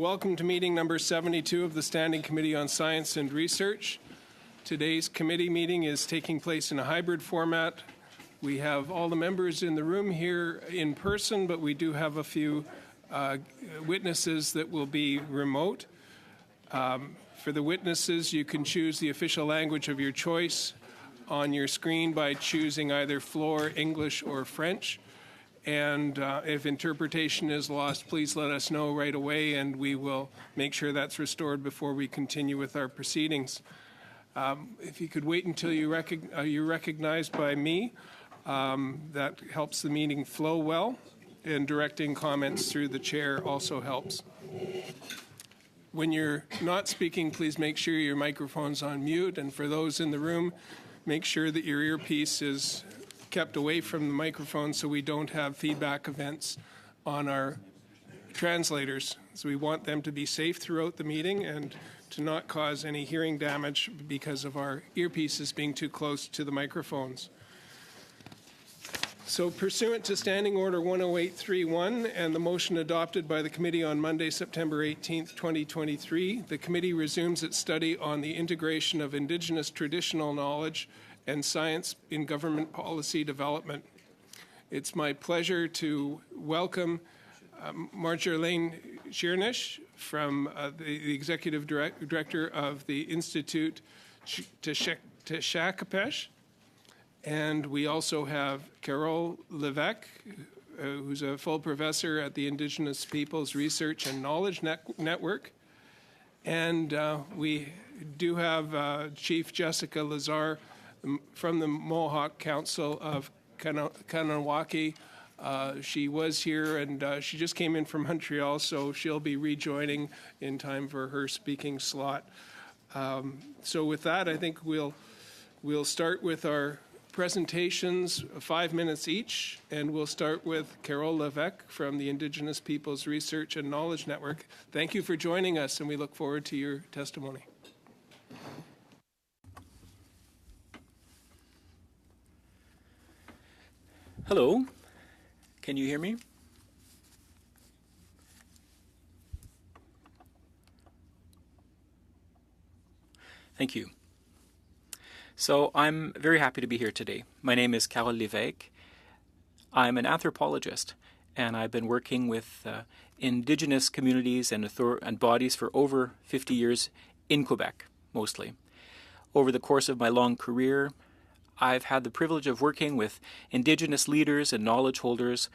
welcome to meeting number 72 of the Standing Committee on Science and Research. Today's committee meeting is taking place in a hybrid format. We have all the members in the room here in person, but we do have a few witnesses that will be remote. For the witnesses, you can choose the official language of your choice on your screen by choosing either Floor, English, or French. And if interpretation is lost, please let us know right away, and we will make sure that's restored before we continue with our proceedings. If you could wait until you're recognized by me, that helps the meeting flow well, and directing comments through the chair also helps. When you're not speaking, please make sure your microphone's on mute, and for those in the room, make sure that your earpiece is kept away from the microphone so we don't have feedback events on our translators. So we want them to be safe throughout the meeting and to not cause any hearing damage because of our earpieces being too close to the microphones. So pursuant to Standing Order 10831 and the motion adopted by the committee on Monday, September 18th, 2023, the committee resumes its study on the integration of Indigenous traditional knowledge and science in government policy development. It's my pleasure to welcome Marjolaine Shearnish from the Executive Director of the Institute Teshakapesh. And we also have Carole Levesque, who's a full professor at the Indigenous Peoples Research and Knowledge Network. And we do have Chief Jessica Lazar from the Mohawk Council of Kahnawake. She was here and she just came in from Montreal, so she'll be rejoining in time for her speaking slot. So with that, I think we'll start with our presentations, 5 minutes each, and we'll start with Carole Levesque from the Indigenous Peoples Research and Knowledge Network. Thank you for joining us, and we look forward to your testimony. Hello, can you hear me? Thank you. So I'm very happy to be here today. My name is Carole Levesque. I'm an anthropologist, and I've been working with Indigenous communities and bodies for over 50 years in Quebec, mostly. Over the course of my long career, I've had the privilege of working with Indigenous leaders and knowledge holders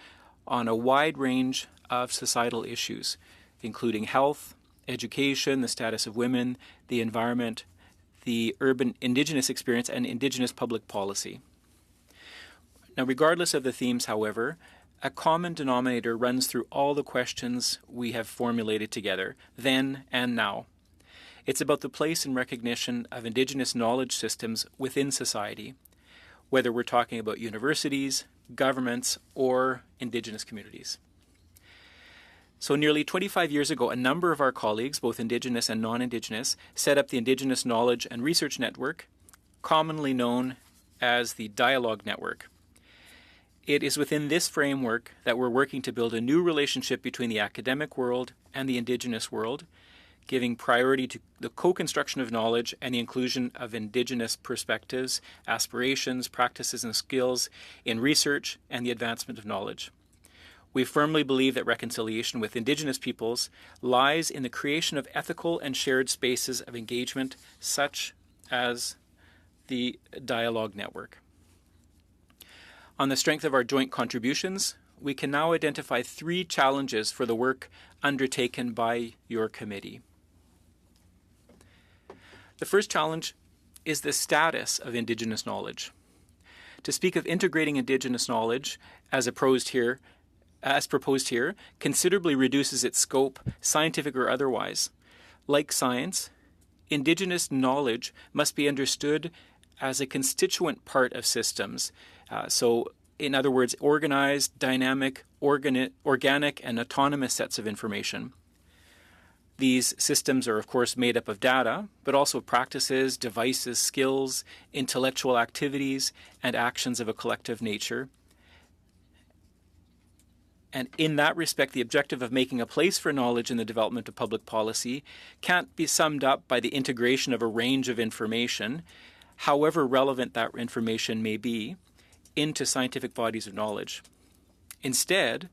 on a wide range of societal issues, including health, education, the status of women, the environment, the urban Indigenous experience, and Indigenous public policy. Now, regardless of the themes, however, a common denominator runs through all the questions we have formulated together, then and now. It's about the place and recognition of Indigenous knowledge systems within society, whether we're talking about universities, governments, or Indigenous communities. So nearly 25 years ago, a number of our colleagues, both Indigenous and non-Indigenous, set up the Indigenous Knowledge and Research Network, commonly known as the Dialogue Network. It is within this framework that we're working to build a new relationship between the academic world and the Indigenous world, giving priority to the co-construction of knowledge and the inclusion of Indigenous perspectives, aspirations, practices, and skills in research and the advancement of knowledge. We firmly believe that reconciliation with Indigenous peoples lies in the creation of ethical and shared spaces of engagement, such as the Dialogue Network. On the strength of our joint contributions, we can now identify 3 challenges for the work undertaken by your committee. The first challenge is the status of Indigenous knowledge. To speak of integrating Indigenous knowledge, as proposed here, considerably reduces its scope, scientific or otherwise. Like science, Indigenous knowledge must be understood as a constituent part of systems. So, in other words, organized, dynamic, organic, and autonomous sets of information. These systems are, of course, made up of data, but also practices, devices, skills, intellectual activities, and actions of a collective nature. And in that respect, the objective of making a place for knowledge in the development of public policy can't be summed up by the integration of a range of information, however relevant that information may be, into scientific bodies of knowledge. Instead,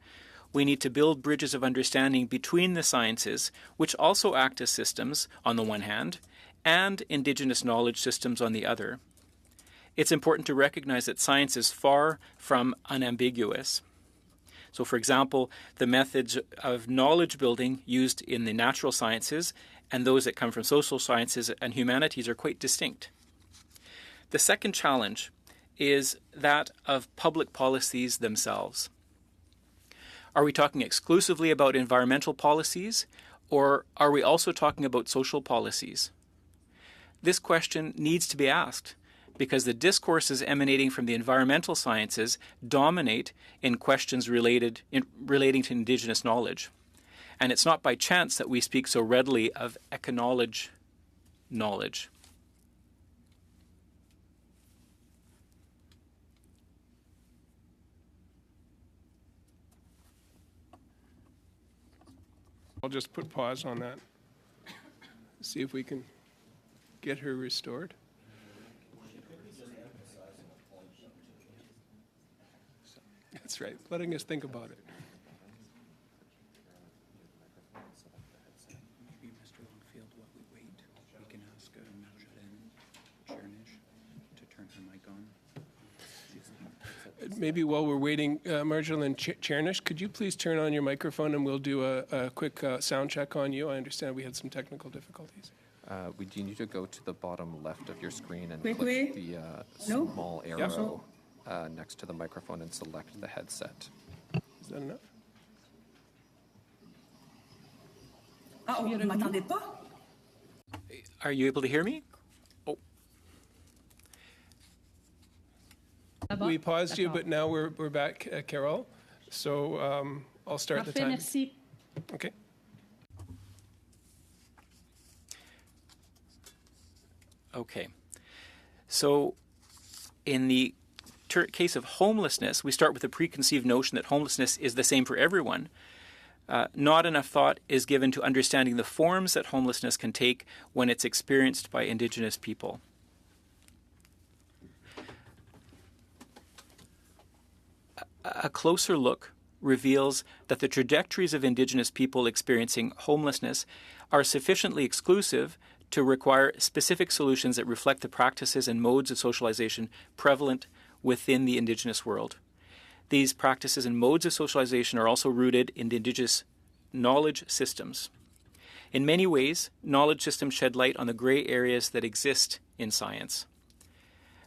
we need to build bridges of understanding between the sciences, which also act as systems on the one hand, and Indigenous knowledge systems on the other. It's important to recognize that science is far from unambiguous. So, for example, the methods of knowledge building used in the natural sciences and those that come from social sciences and humanities are quite distinct. The second challenge is that of public policies themselves. Are we talking exclusively about environmental policies, or are we also talking about social policies? This question needs to be asked, because the discourses emanating from the environmental sciences dominate in questions relating to Indigenous knowledge. And it's not by chance that we speak so readily of econology knowledge. I'll just put pause on that. See if we can get her restored. That's right, letting us think about it. Maybe Mr. Longfield, while we wait, we can ask Marjolaine Chernish to turn her mic on. Maybe while we're waiting, Marjolaine Chernish, could you please turn on your microphone and we'll do a quick sound check on you? I understand we had some technical difficulties. We do need to go to the bottom left of your screen and Wait. click the small arrow next to the microphone and select the headset. Is that enough? Ah, vous ne m'entendez pas? Are you able to hear me? Oh, We paused you, but now we're back, Carol. So I'll start the Parfait, time. merci. Okay. okay. So in the case of homelessness, we start with a preconceived notion that homelessness is the same for everyone. Not enough thought is given to understanding the forms that homelessness can take when it's experienced by Indigenous people. A closer look reveals that the trajectories of Indigenous people experiencing homelessness are sufficiently exclusive to require specific solutions that reflect the practices and modes of socialization prevalent within the Indigenous world. These practices and modes of socialization are also rooted in Indigenous knowledge systems. In many ways, knowledge systems shed light on the gray areas that exist in science.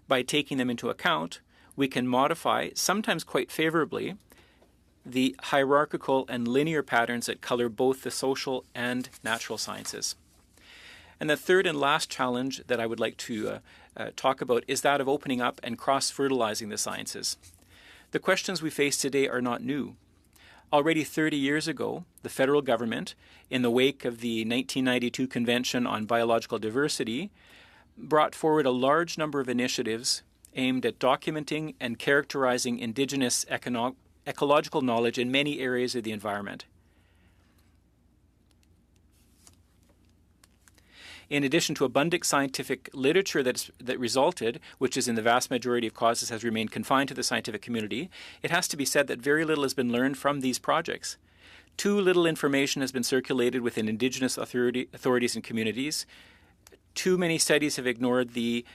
By taking them into account, we can modify, sometimes quite favorably, the hierarchical and linear patterns that color both the social and natural sciences. And the third and last challenge that I would like to talk about is that of opening up and cross-fertilizing the sciences. The questions we face today are not new. Already 30 years ago, the federal government, in the wake of the 1992 Convention on Biological Diversity, brought forward a large number of initiatives aimed at documenting and characterizing Indigenous ecological knowledge in many areas of the environment. In addition to abundant scientific literature that resulted, which is in the vast majority of causes has remained confined to the scientific community, it has to be said that very little has been learned from these projects. Too little information has been circulated within Indigenous authorities and communities. Too many studies have ignored the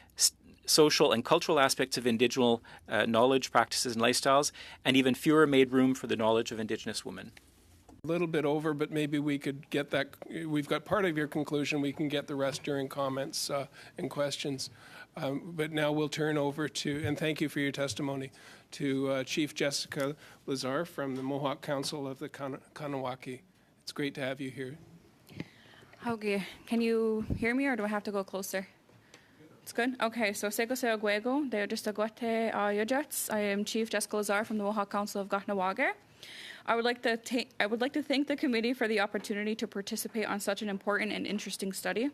social and cultural aspects of Indigenous knowledge, practices, and lifestyles, and even fewer made room for the knowledge of Indigenous women. A little bit over, but maybe we could get that. We've got part of your conclusion. We can get the rest during comments and questions. But now we'll turn over to, and thank you for your testimony, to Chief Jessica Lazar from the Mohawk Council of the Kahnawake. It's great to have you here. Okay, can you hear me or do I have to go closer? It's good? Okay, so Sego Seo Guego, de Justaguete Yajets. I am Chief Jessica Lazar from the Mohawk Council of Kahnawake. I would like to thank the committee for the opportunity to participate on such an important and interesting study.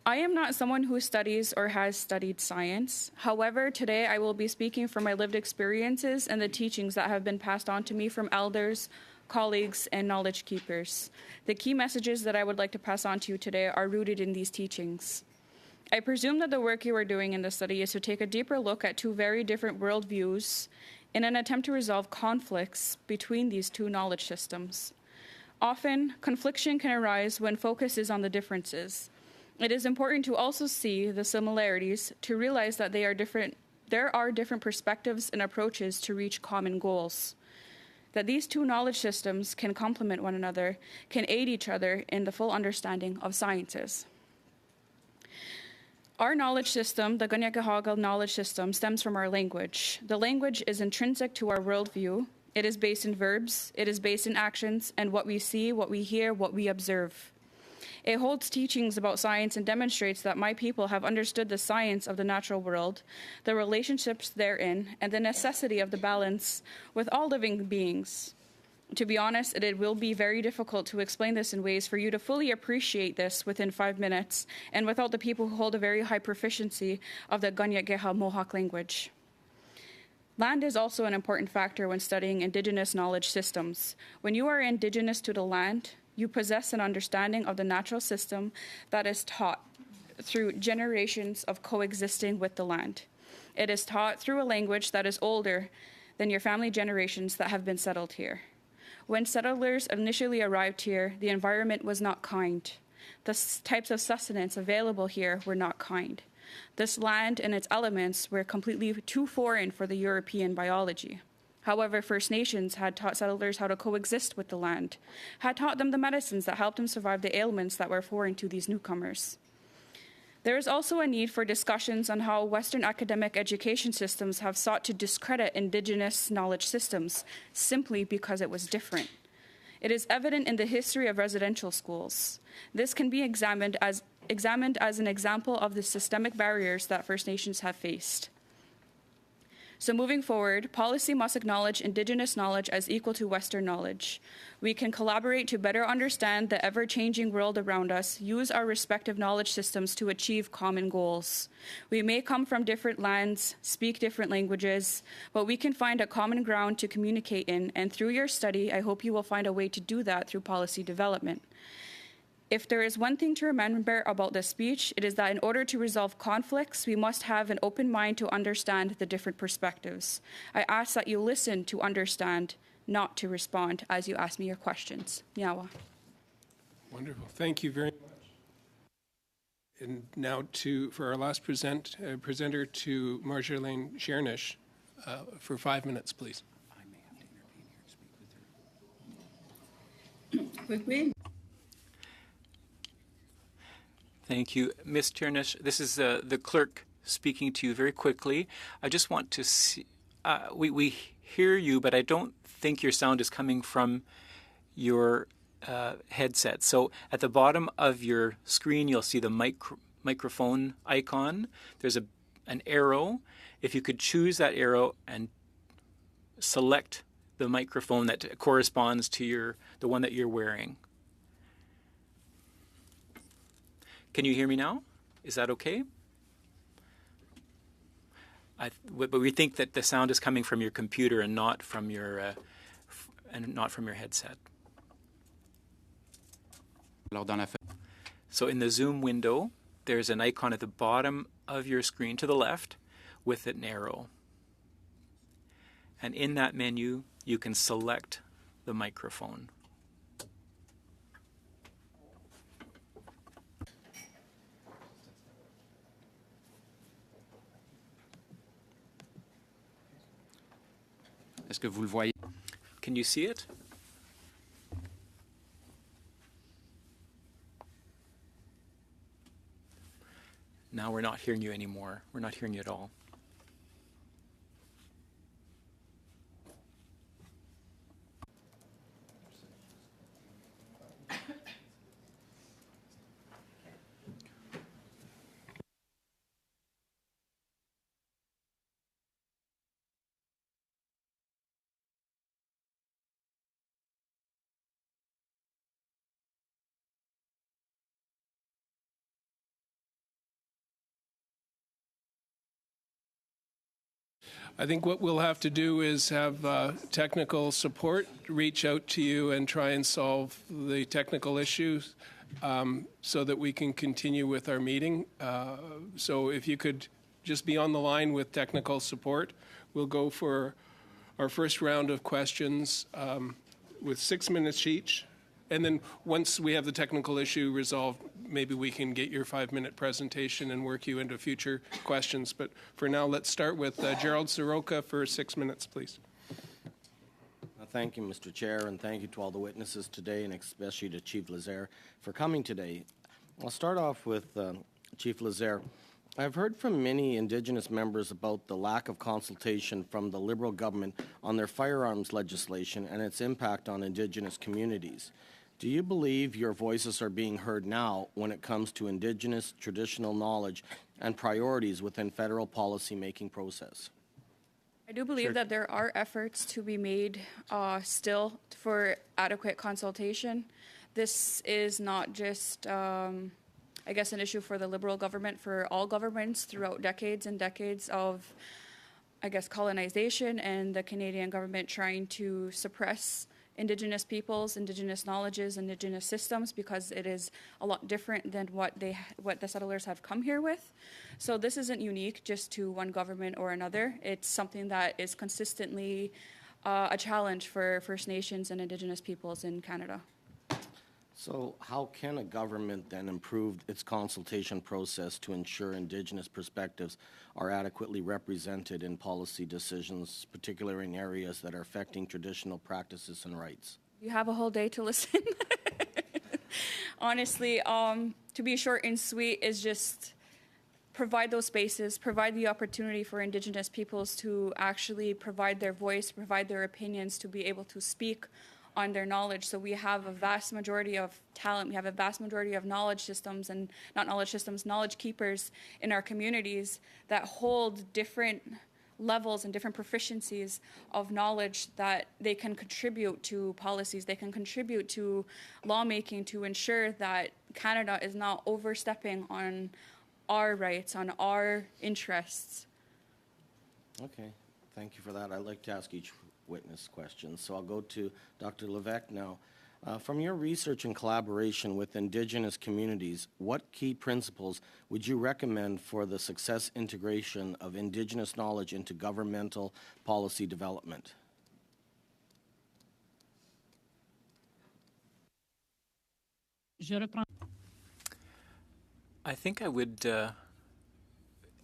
I am not someone who studies or has studied science. However, today I will be speaking from my lived experiences and the teachings that have been passed on to me from elders, colleagues, and knowledge keepers. The key messages that I would like to pass on to you today are rooted in these teachings. I presume that the work you are doing in this study is to take a deeper look at two very different worldviews in an attempt to resolve conflicts between these two knowledge systems. Often, confliction can arise when focus is on the differences. It is important to also see the similarities to realize that there are different perspectives and approaches to reach common goals. That these two knowledge systems can complement one another, can aid each other in the full understanding of sciences. Our knowledge system, the Kanien'kehá:ka knowledge system, stems from our language. The language is intrinsic to our worldview. It is based in verbs, it is based in actions, and what we see, what we hear, what we observe. It holds teachings about science and demonstrates that my people have understood the science of the natural world, the relationships therein, and the necessity of the balance with all living beings. To be honest, it will be very difficult to explain this in ways for you to fully appreciate this within 5 minutes and without the people who hold a very high proficiency of the Kanien'kehá:ka Mohawk language. Land is also an important factor when studying Indigenous knowledge systems. When you are Indigenous to the land, you possess an understanding of the natural system that is taught through generations of coexisting with the land. It is taught through a language that is older than your family generations that have been settled here. When settlers initially arrived here, the environment was not kind. The types of sustenance available here were not kind. This land and its elements were completely too foreign for the European biology. However, First Nations had taught settlers how to coexist with the land, had taught them the medicines that helped them survive the ailments that were foreign to these newcomers. There is also a need for discussions on how Western academic education systems have sought to discredit Indigenous knowledge systems simply because it was different. It is evident in the history of residential schools. This can be examined as an example of the systemic barriers that First Nations have faced. So moving forward, policy must acknowledge Indigenous knowledge as equal to Western knowledge. We can collaborate to better understand the ever-changing world around us, use our respective knowledge systems to achieve common goals. We may come from different lands, speak different languages, but we can find a common ground to communicate in, and through your study, I hope you will find a way to do that through policy development. If there is one thing to remember about this speech, it is that in order to resolve conflicts, we must have an open mind to understand the different perspectives. I ask that you listen to understand, not to respond as you ask me your questions. Nyawa. Wonderful. Thank you very much. And now for our last presenter, to Marjolaine Chernish for 5 minutes, please. I may have to intervene here and speak with her. Oui. Thank you. Ms. Chernish, this is the clerk speaking to you very quickly. I just want to see, we hear you, but I don't think your sound is coming from your headset. So at the bottom of your screen, you'll see the microphone icon. There's an arrow. If you could choose that arrow and select the microphone that corresponds to the one that you're wearing. Can you hear me now? Is that okay? But we think that the sound is coming from your computer and not from your headset. So in the Zoom window, there's an icon at the bottom of your screen to the left with an arrow. And in that menu, you can select the microphone. Est-ce que vous le voyez? Can you see it? Now we're not hearing you anymore. We're not hearing you at all. I think what we'll have to do is have technical support reach out to you and try and solve the technical issues so that we can continue with our meeting. So if you could just be on the line with technical support, we'll go for our first round of questions with 6 minutes each. And then once we have the technical issue resolved, maybe we can get your 5-minute presentation and work you into future questions. But for now, let's start with Gerald Soroka for 6 minutes, please. Thank you, Mr. Chair, and thank you to all the witnesses today, and especially to Chief Lazaire for coming today. I'll start off with Chief Lazaire. I've heard from many Indigenous members about the lack of consultation from the Liberal government on their firearms legislation and its impact on Indigenous communities. Do you believe your voices are being heard now when it comes to Indigenous traditional knowledge and priorities within federal policy-making process? I do believe that there are efforts to be made still for adequate consultation. This is not just, I guess, an issue for the Liberal government, for all governments throughout decades and decades of, I guess, colonization and the Canadian government trying to suppress Indigenous peoples, Indigenous knowledges, Indigenous systems, because it is a lot different than what the settlers have come here with. So this isn't unique just to one government or another. It's something that is consistently a challenge for First Nations and Indigenous peoples in Canada. So how can a government then improve its consultation process to ensure Indigenous perspectives are adequately represented in policy decisions, particularly in areas that are affecting traditional practices and rights? You have a whole day to listen. Honestly, to be short and sweet is just provide those spaces, provide the opportunity for Indigenous peoples to actually provide their voice, provide their opinions, to be able to speak on their knowledge. So we have a vast majority of talent, we have a vast majority of knowledge systems, and not knowledge systems, knowledge keepers in our communities that hold different levels and different proficiencies of knowledge that they can contribute to policies, they can contribute to lawmaking to ensure that Canada is not overstepping on our rights, on our interests. Okay, thank you for that. I'd like to ask each witness questions. So I'll go to Dr. Levesque now. From your research and collaboration with Indigenous communities, what key principles would you recommend for the success integration of Indigenous knowledge into governmental policy development? I think I would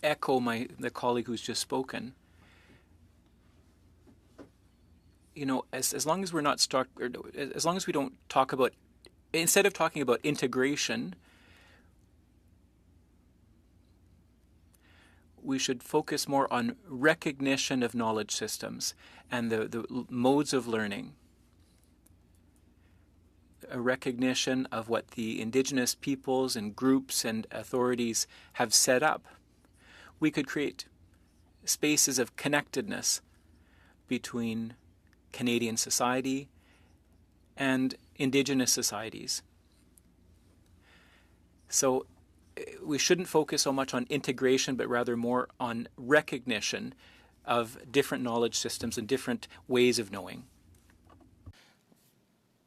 echo the colleague who's just spoken. You know, as long as we're not stuck, or as long as we don't talk about, instead of talking about integration, we should focus more on recognition of knowledge systems and the modes of learning. A recognition of what the Indigenous peoples and groups and authorities have set up. We could create spaces of connectedness between Canadian society and Indigenous societies. So we shouldn't focus so much on integration, but rather more on recognition of different knowledge systems and different ways of knowing.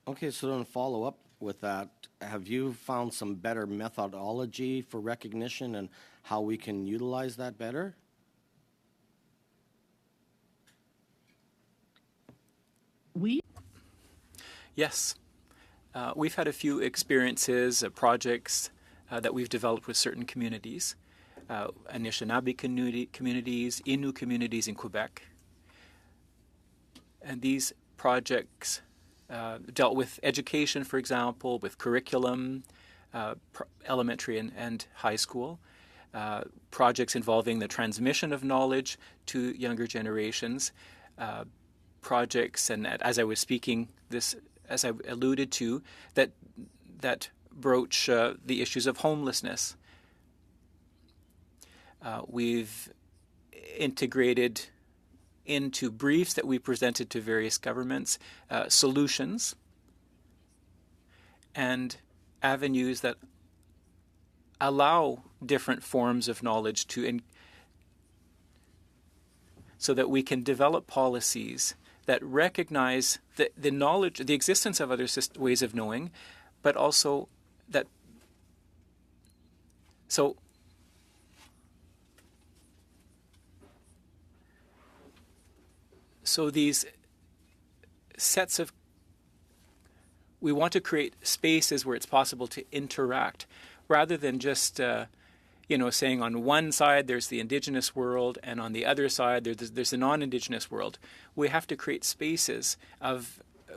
Okay, so then follow up with that, have you found some better methodology for recognition and how we can utilize that better? Yes. We've had a few experiences, projects that we've developed with certain communities, Anishinaabe communities, Innu communities in Quebec. And these projects dealt with education, for example, with curriculum, elementary and high school, projects involving the transmission of knowledge to younger generations, projects, and as I was speaking, as I alluded to, that broach the issues of homelessness. We've integrated into briefs that we presented to various governments solutions and avenues that allow different forms of knowledge so that we can develop policies that recognize the knowledge, the existence of other ways of knowing, but also that so these sets of, we want to create spaces where it's possible to interact rather than just saying on one side there's the Indigenous world and on the other side there's the non-Indigenous world. We have to create spaces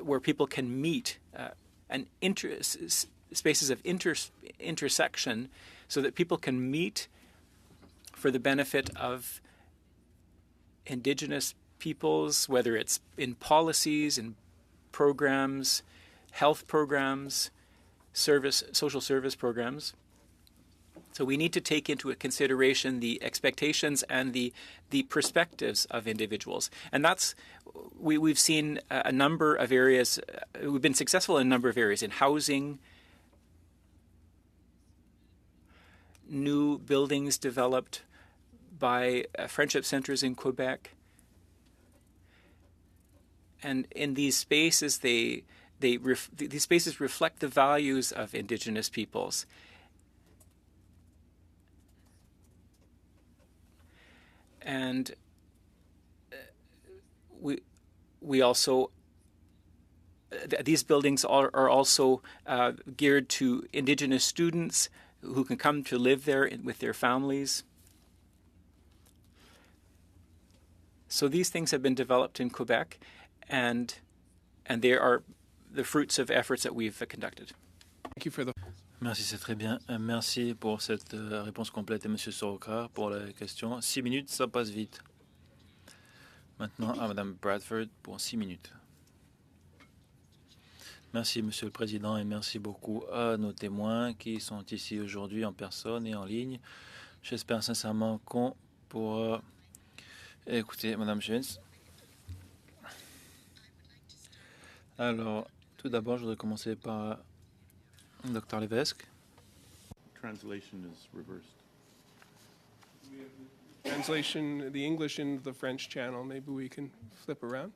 where people can meet spaces of intersection so that people can meet for the benefit of Indigenous peoples, whether it's in policies, in programs, health programs, social service programs. So we need to take into consideration the expectations and the perspectives of individuals. And that's, we've seen a number of areas, we've been successful in a number of areas, in housing, new buildings developed by friendship centers in Quebec. And in these spaces, these spaces reflect the values of Indigenous peoples. And we also, these buildings are also geared to Indigenous students who can come to live there with their families. So these things have been developed in Quebec, and they are the fruits of efforts that we've conducted. Thank you for the Merci, c'est très bien. Merci pour cette réponse complète et M. Soroka pour la question. 6 minutes, ça passe vite. Maintenant à Mme Bradford pour 6 minutes. Merci, Monsieur le Président, et merci beaucoup à nos témoins qui sont ici aujourd'hui en personne et en ligne. J'espère sincèrement qu'on pourra écouter Mme Schwentz. Alors, tout d'abord, je voudrais commencer par Dr. Levesque. Translation is reversed. translation, the English into the French channel. Maybe we can flip around.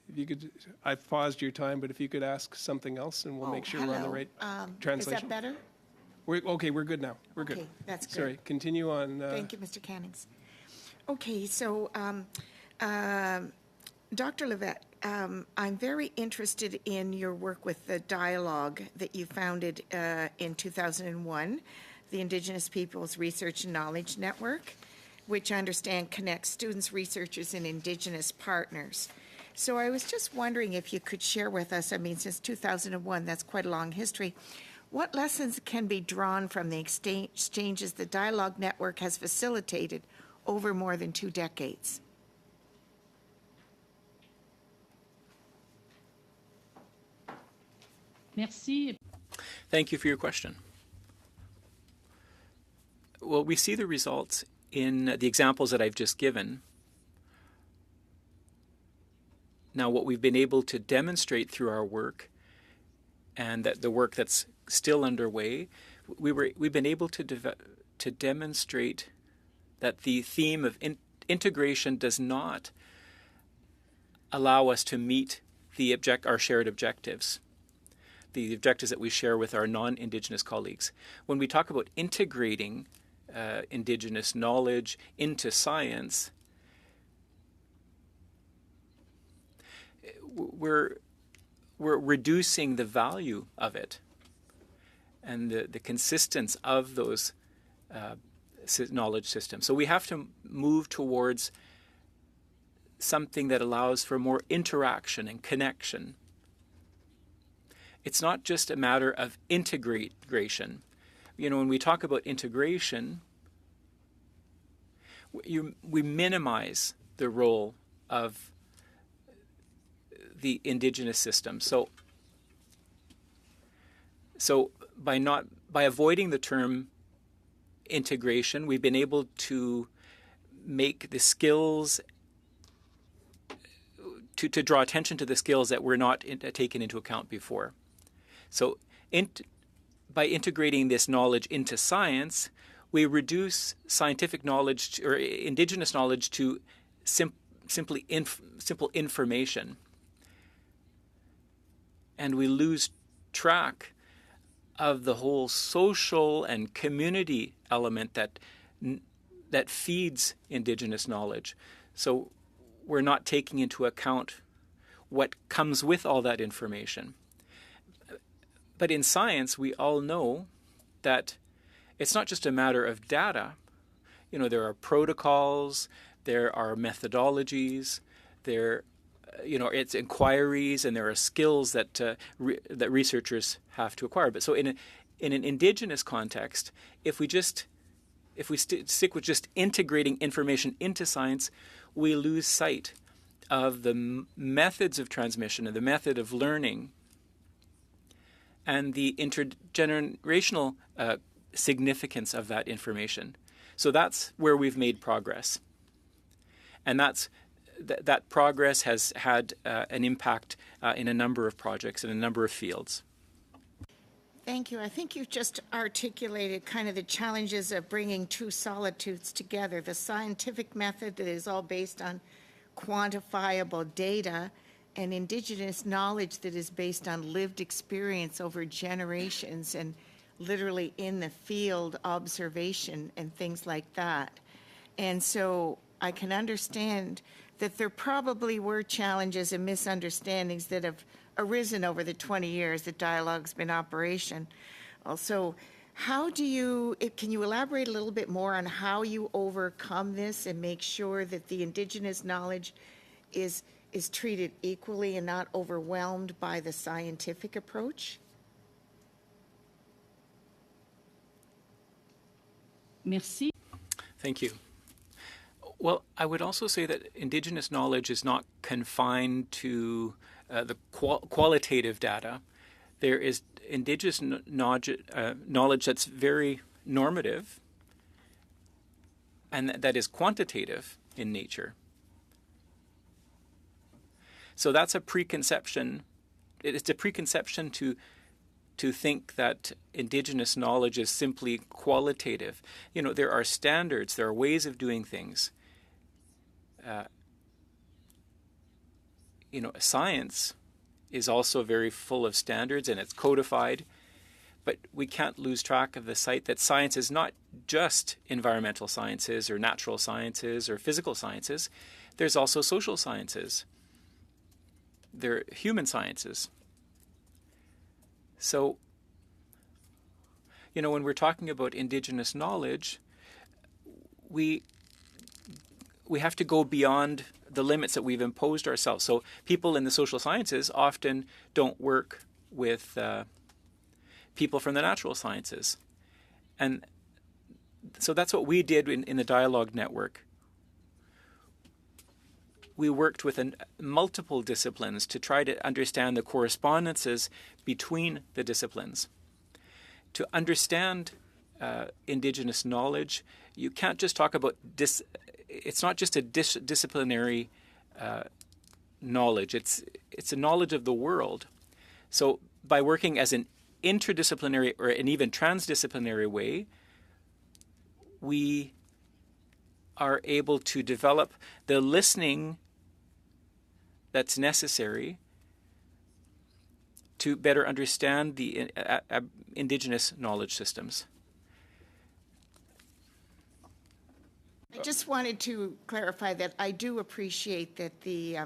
If you could, I've paused your time, but if you could ask something else, and we'll make sure we're on the right translation. Is that better? We're good now. We're good. Okay, that's good. Sorry, continue on. Thank you, Mr. Cannings. Okay, so Dr. Levesque, I'm very interested in your work with the dialogue that you founded in 2001, the Indigenous Peoples Research and Knowledge Network, which I understand connects students, researchers, and Indigenous partners. So I was just wondering if you could share with us, I mean, since 2001, that's quite a long history, what lessons can be drawn from the exchanges the Dialogue Network has facilitated over more than 2 decades? Merci. Thank you for your question. Well, we see the results in the examples that I've just given. Now, what we've been able to demonstrate through our work, and that the work that's still underway, we've been able to demonstrate that the theme of integration does not allow us to meet our shared objectives, the objectives that we share with our non-Indigenous colleagues. When we talk about integrating Indigenous knowledge into science, we're reducing the value of it and the consistence of those knowledge systems. So we have to move towards something that allows for more interaction and connection. It's not just a matter of integration. You know, when we talk about integration, we minimize the role of the Indigenous system. So by avoiding the term integration, we've been able to make the skills to draw attention to the skills that were not taken into account before. So by integrating this knowledge into science, we reduce scientific knowledge or indigenous knowledge to simple information. And we lose track of the whole social and community element that feeds indigenous knowledge. So we're not taking into account what comes with all that information. But in science, we all know that it's not just a matter of data. You know, there are protocols, there are methodologies, it's inquiries, and there are skills that that researchers have to acquire. But so in an indigenous context, if we stick with just integrating information into science, we lose sight of the methods of transmission and the method of learning and the intergenerational significance of that information. So that's where we've made progress. And that progress has had an impact in a number of projects in a number of fields. Thank you. I think you've just articulated kind of the challenges of bringing two solitudes together. The scientific method that is all based on quantifiable data and indigenous knowledge that is based on lived experience over generations and literally in the field observation and things like that. And so I can understand that there probably were challenges and misunderstandings that have arisen over the 20 years that Dialogue's been in operation. Also, can you elaborate a little bit more on how you overcome this and make sure that the indigenous knowledge is treated equally and not overwhelmed by the scientific approach? Merci. Thank you. Well, I would also say that indigenous knowledge is not confined to the qualitative data. There is indigenous knowledge that's very normative and that is quantitative in nature. So that's a preconception. It's a preconception to think that indigenous knowledge is simply qualitative. You know, there are standards, there are ways of doing things. Science is also very full of standards and it's codified, but we can't lose track of the sight that science is not just environmental sciences or natural sciences or physical sciences. There's also social sciences. There are human sciences. So, when we're talking about indigenous knowledge, we have to go beyond the limits that we've imposed ourselves. So people in the social sciences often don't work with people from the natural sciences. And so that's what we did in the Dialogue Network. We worked with multiple disciplines to try to understand the correspondences between the disciplines. To understand indigenous knowledge, you can't just talk about it's not just a disciplinary knowledge. It's a knowledge of the world. So by working as an interdisciplinary or an even transdisciplinary way, we are able to develop the listening that's necessary to better understand the indigenous knowledge systems. I just wanted to clarify that I do appreciate that the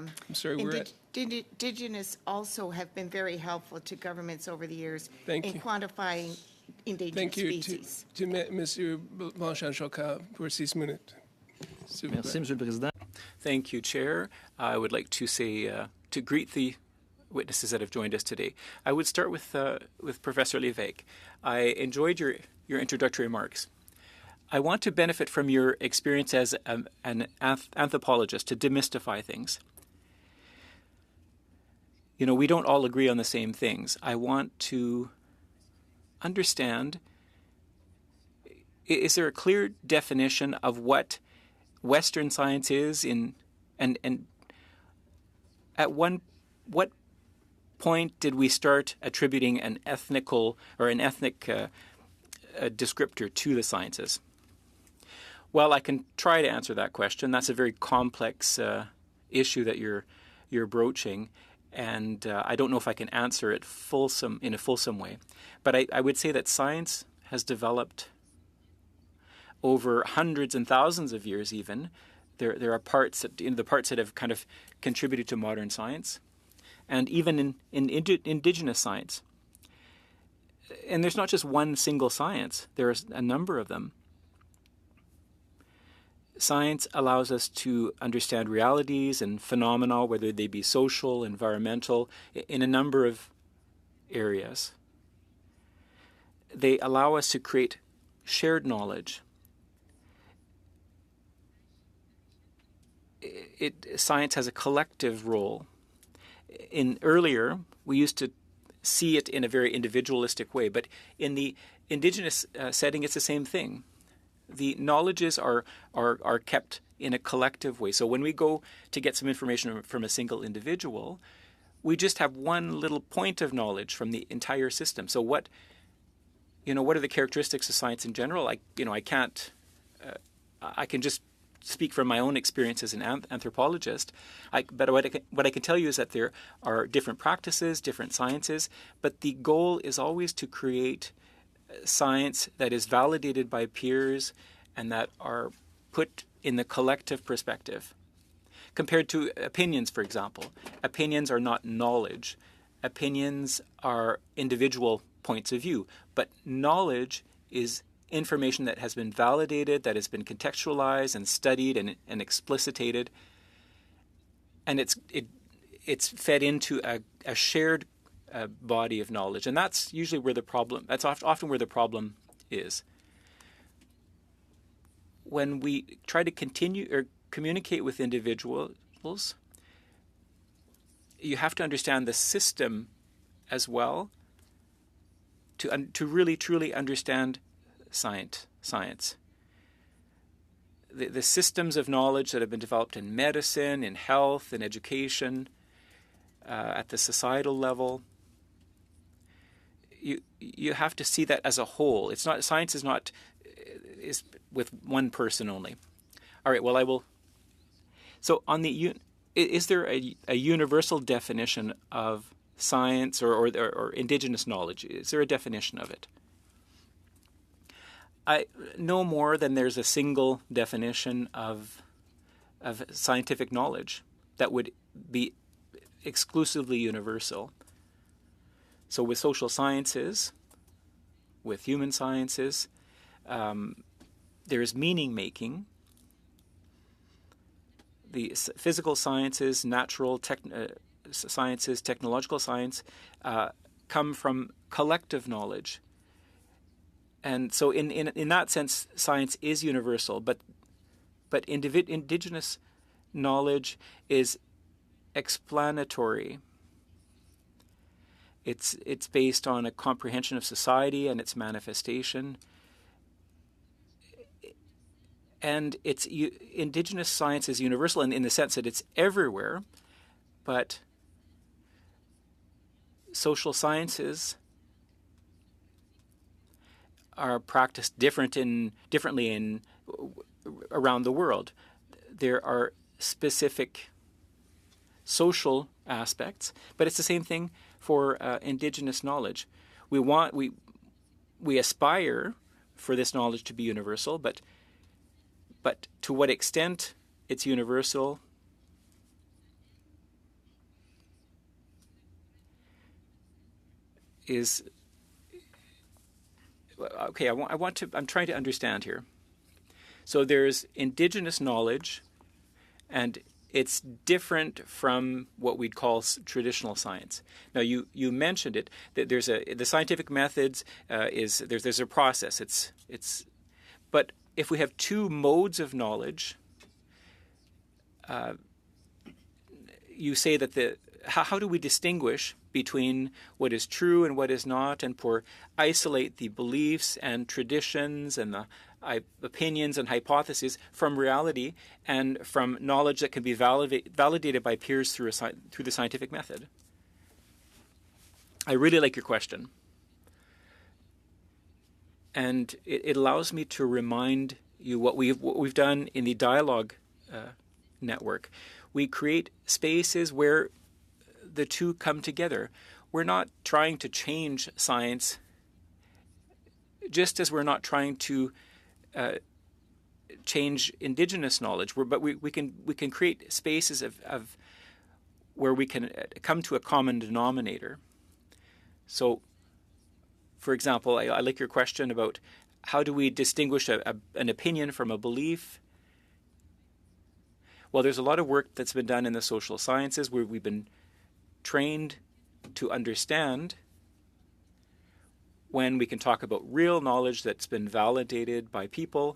indigenous also have been very helpful to governments over the years in quantifying endangered species. Thank you to Monsieur Blanchet-Chocat for 6 minutes. Merci, Monsieur le Président. Thank you, Chair. I would like to say, to greet the witnesses that have joined us today. I would start with Professor Lévesque. I enjoyed your introductory remarks. I want to benefit from your experience as an anthropologist to demystify things. We don't all agree on the same things. I want to understand, is there a clear definition of what Western science is and at what point did we start attributing an ethnic descriptor to the sciences? Well, I can try to answer that question. That's a very complex issue that you're broaching, and I don't know if I can answer it in a fulsome way. But I would say that science has developed over hundreds and thousands of years. Even there are parts the parts that have kind of contributed to modern science, and even in indigenous science. And there's not just one single science. There's a number of them. Science allows us to understand realities and phenomena, whether they be social, environmental, in a number of areas. They allow us to create shared knowledge. Science has a collective role. Earlier, we used to see it in a very individualistic way, but in the indigenous setting, it's the same thing. The knowledges are kept in a collective way. So when we go to get some information from a single individual, we just have one little point of knowledge from the entire system. So what are the characteristics of science in general? I can just speak from my own experience as an anthropologist. But what I can tell you is that there are different practices, different sciences, but the goal is always to create science that is validated by peers and that are put in the collective perspective. Compared to opinions, for example. Opinions are not knowledge. Opinions are individual points of view. But knowledge is information that has been validated, that has been contextualized and studied and explicitated. And it's fed into a shared body of knowledge, and that's usually where the problem. That's often where the problem is. When we try to continue or communicate with individuals, you have to understand the system as well to really truly understand science. The systems of knowledge that have been developed in medicine, in health, in education, at the societal level. You have to see that as a whole. It's not science is with one person only. All right. Well, I will. So is there a universal definition of science or indigenous knowledge? Is there a definition of it? No more than there's a single definition of scientific knowledge that would be exclusively universal. So with social sciences, with human sciences, there is meaning making. The physical sciences, natural sciences, technological science come from collective knowledge. And so in that sense, science is universal, but indigenous knowledge is explanatory. It's based on a comprehension of society and its manifestation. And indigenous science is universal in the sense that it's everywhere, but social sciences are practiced differently around the world. There are specific social aspects, but it's the same thing for indigenous knowledge. We aspire for this knowledge to be universal, but to what extent it's universal is okay. I'm trying to understand here. So there's indigenous knowledge, and it's different from what we'd call traditional science. Now, you mentioned it, that the scientific methods there's a process. But if we have two modes of knowledge, you say that how do we distinguish between what is true and what is not, and isolate the beliefs and traditions and the opinions and hypotheses from reality and from knowledge that can be validated by peers through the scientific method? I really like your question. And it allows me to remind what we've done in the dialogue network. We create spaces where the two come together. We're not trying to change science, just as we're not trying to change Indigenous knowledge. But we can create spaces of where we can come to a common denominator. So, for example, I like your question about how do we distinguish an opinion from a belief? Well, there's a lot of work that's been done in the social sciences where we've been trained to understand when we can talk about real knowledge that's been validated by people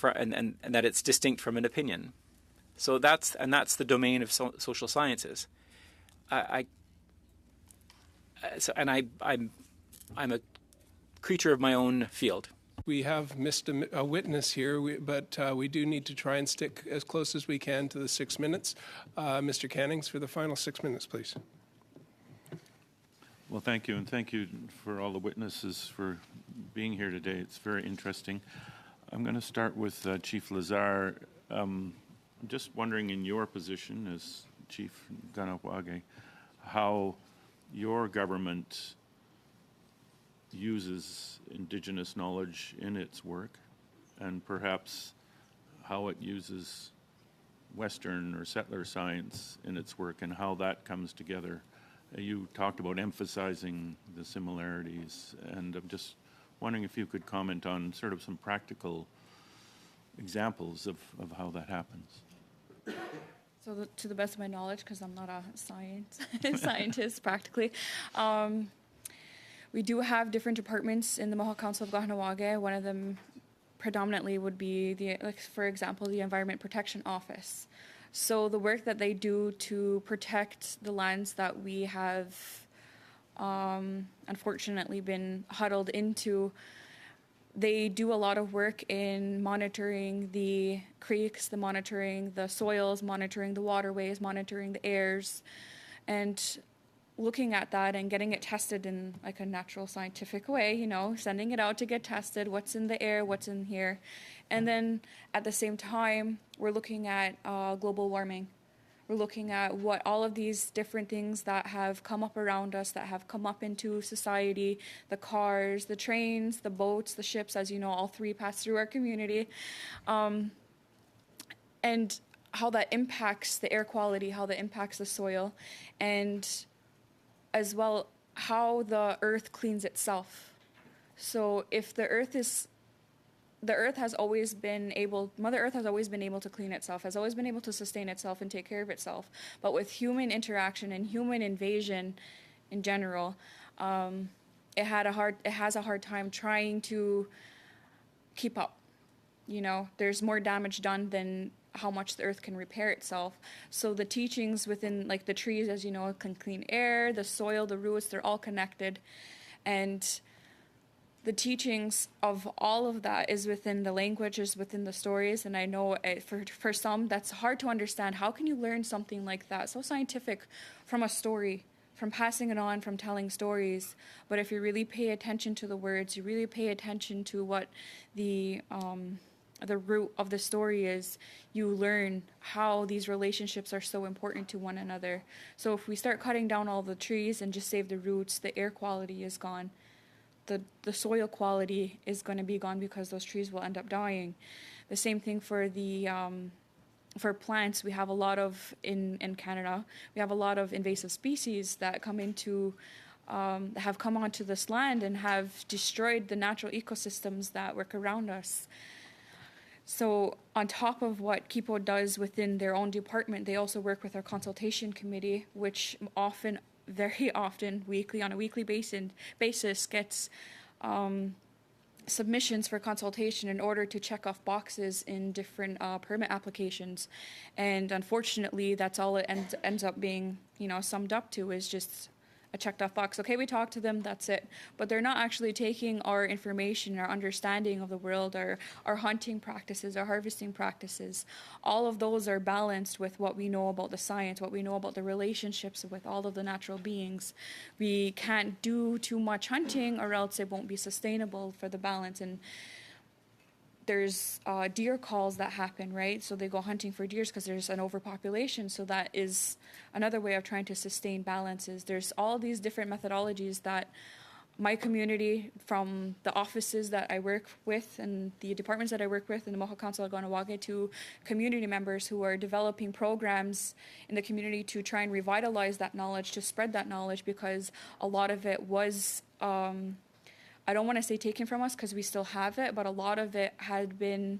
and that it's distinct from an opinion. So that's the domain of social sciences. I'm a creature of my own field. We have missed a witness here, but we do need to try and stick as close as we can to the 6 minutes. Mr. Cannings, for the final 6 minutes, please. Well, thank you, and thank you for all the witnesses for being here today. It's very interesting. I'm going to start with Chief Lazar. I'm just wondering, in your position as Chief Kahnawake, how your government uses Indigenous knowledge in its work, and perhaps how it uses Western or settler science in its work, and how that comes together. You talked about emphasizing the similarities, and I'm just wondering if you could comment on sort of some practical examples of how that happens. So to the best of my knowledge, because I'm not a scientist practically, we do have different departments in the Mohawk Council of Kahnawake. One of them predominantly would be, for example, the Environment Protection Office. So the work that they do to protect the lands that we have unfortunately been huddled into, they do a lot of work in monitoring the creeks, monitoring the soils, monitoring the waterways, monitoring the airs, and looking at that and getting it tested in like a natural scientific way, sending it out to get tested, what's in the air, what's in here. And then at the same time, we're looking at global warming. We're looking at what all of these different things that have come up around us, that have come up into society, the cars, the trains, the boats, the ships, as you know, all three pass through our community. And how that impacts the air quality, how that impacts the soil, and as well how the earth cleans itself. So if Mother Earth has always been able to clean itself, has always been able to sustain itself and take care of itself. But with human interaction and human invasion in general, it has a hard time trying to keep up. There's more damage done than how much the earth can repair itself. So the teachings within, like the trees, as you know, can clean air, the soil, the roots, they're all connected. And the teachings of all of that is within the languages, within the stories. And I know for some, that's hard to understand. How can you learn something like that, so scientific, from a story, from passing it on, from telling stories? But if you really pay attention to the words, you really pay attention to what the root of the story is, you learn how these relationships are so important to one another. So if we start cutting down all the trees and just save the roots, the air quality is gone. The soil quality is going to be gone because those trees will end up dying. The same thing for the for plants. We have a lot of in Canada. We have a lot of invasive species that have come onto this land and have destroyed the natural ecosystems that work around us. So on top of what KIPO does within their own department, they also work with our consultation committee, which very often, on a weekly basis, gets submissions for consultation in order to check off boxes in different permit applications. And unfortunately, that's all it ends up being, summed up to, is just a checked off box. Okay, we talk to them, that's it. But they're not actually taking our information, our understanding of the world, our hunting practices, our harvesting practices. All of those are balanced with what we know about the science, what we know about the relationships with all of the natural beings. We can't do too much hunting or else it won't be sustainable for the balance. And there's deer calls that happen, right? So they go hunting for deers because there's an overpopulation. So that is another way of trying to sustain balances. There's all these different methodologies that my community, from the offices that I work with and the departments that I work with in the Mohawk Council of Kahnawake, to community members who are developing programs in the community to try and revitalize that knowledge, to spread that knowledge, because a lot of it was I don't want to say taken from us because we still have it, but a lot of it had been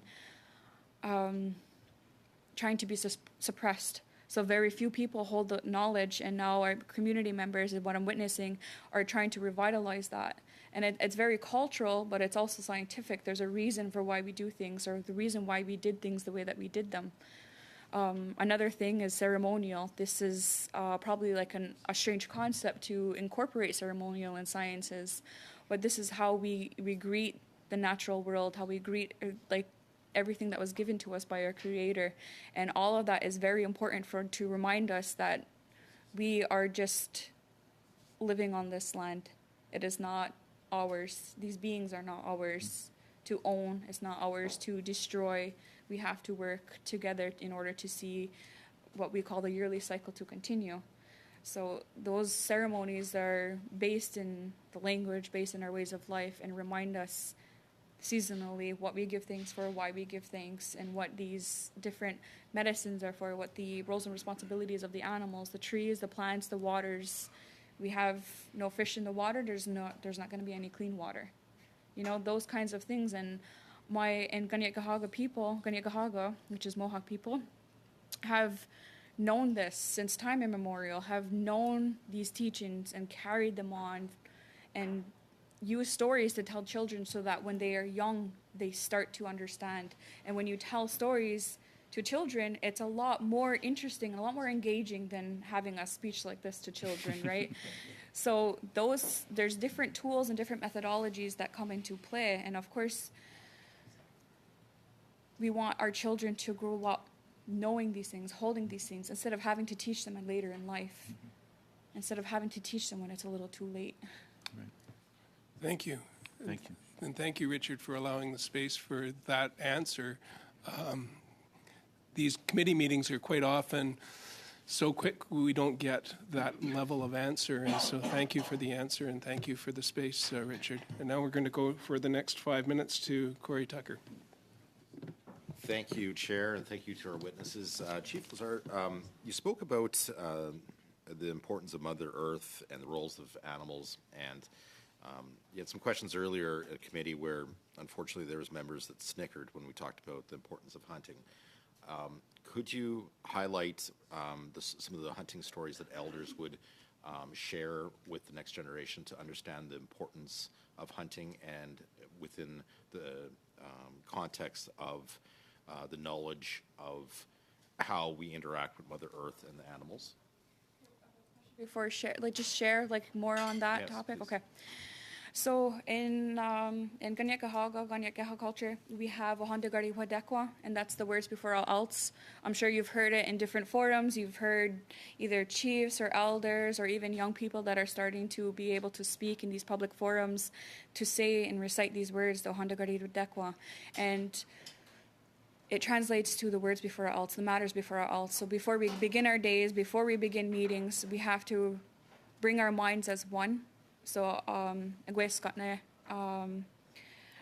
trying to be suppressed. So very few people hold the knowledge, and now our community members, and what I'm witnessing, are trying to revitalize that. And it's very cultural, but it's also scientific. There's a reason for why we do things, or the reason why we did things the way that we did them. Another thing is ceremonial. This is probably like a strange concept to incorporate ceremonial in sciences. But this is how we greet the natural world, how we greet like everything that was given to us by our Creator. And all of that is very important to remind us that we are just living on this land. It is not ours. These beings are not ours to own. It's not ours to destroy. We have to work together in order to see what we call the yearly cycle to continue. So those ceremonies are based in the language, based in our ways of life, and remind us seasonally what we give thanks for, why we give thanks, and what these different medicines are for, what the roles and responsibilities of the animals, the trees, the plants, the waters. We have no fish in the water, there's not going to be any clean water. You know, those kinds of things. And Kanien'kehá:ka people, Kanien'kehá:ka, which is Mohawk people, have known this since time immemorial, have known these teachings and carried them on, and use stories to tell children so that when they are young, they start to understand. And when you tell stories to children, it's a lot more interesting and a lot more engaging than having a speech like this to children, right? So there's different tools and different methodologies that come into play. And of course, we want our children to grow up knowing these things, holding these things, instead of having to teach them later in life, instead of having to teach them when it's a little too late. Right. Thank you. Thank you. And thank you, Richard, for allowing the space for that answer. These committee meetings are quite often so quick we don't get that level of answer. And so thank you for the answer, and thank you for the space, Richard. And now we're going to go for the next 5 minutes to Corey Tucker. Thank you, Chair, and thank you to our witnesses. Chief Lazar, you spoke about the importance of Mother Earth and the roles of animals, and you had some questions earlier at committee where, unfortunately, there was members that snickered when we talked about the importance of hunting. Could you highlight some of the hunting stories that elders would share with the next generation to understand the importance of hunting, and within the context of the knowledge of how we interact with Mother Earth and the animals? Before share more on that Yes, topic? please. Okay. So in Kanien'kehá:ka culture, we have Ohondagari Wadekwa, and that's the words before all else. I'm sure you've heard it in different forums. You've heard either chiefs or elders or even young people that are starting to be able to speak in these public forums to say and recite these words, the Ohondagari Wadekwa. And it translates to the words before all else, the matters before all else. So before we begin our days, before we begin meetings, we have to bring our minds as one. So,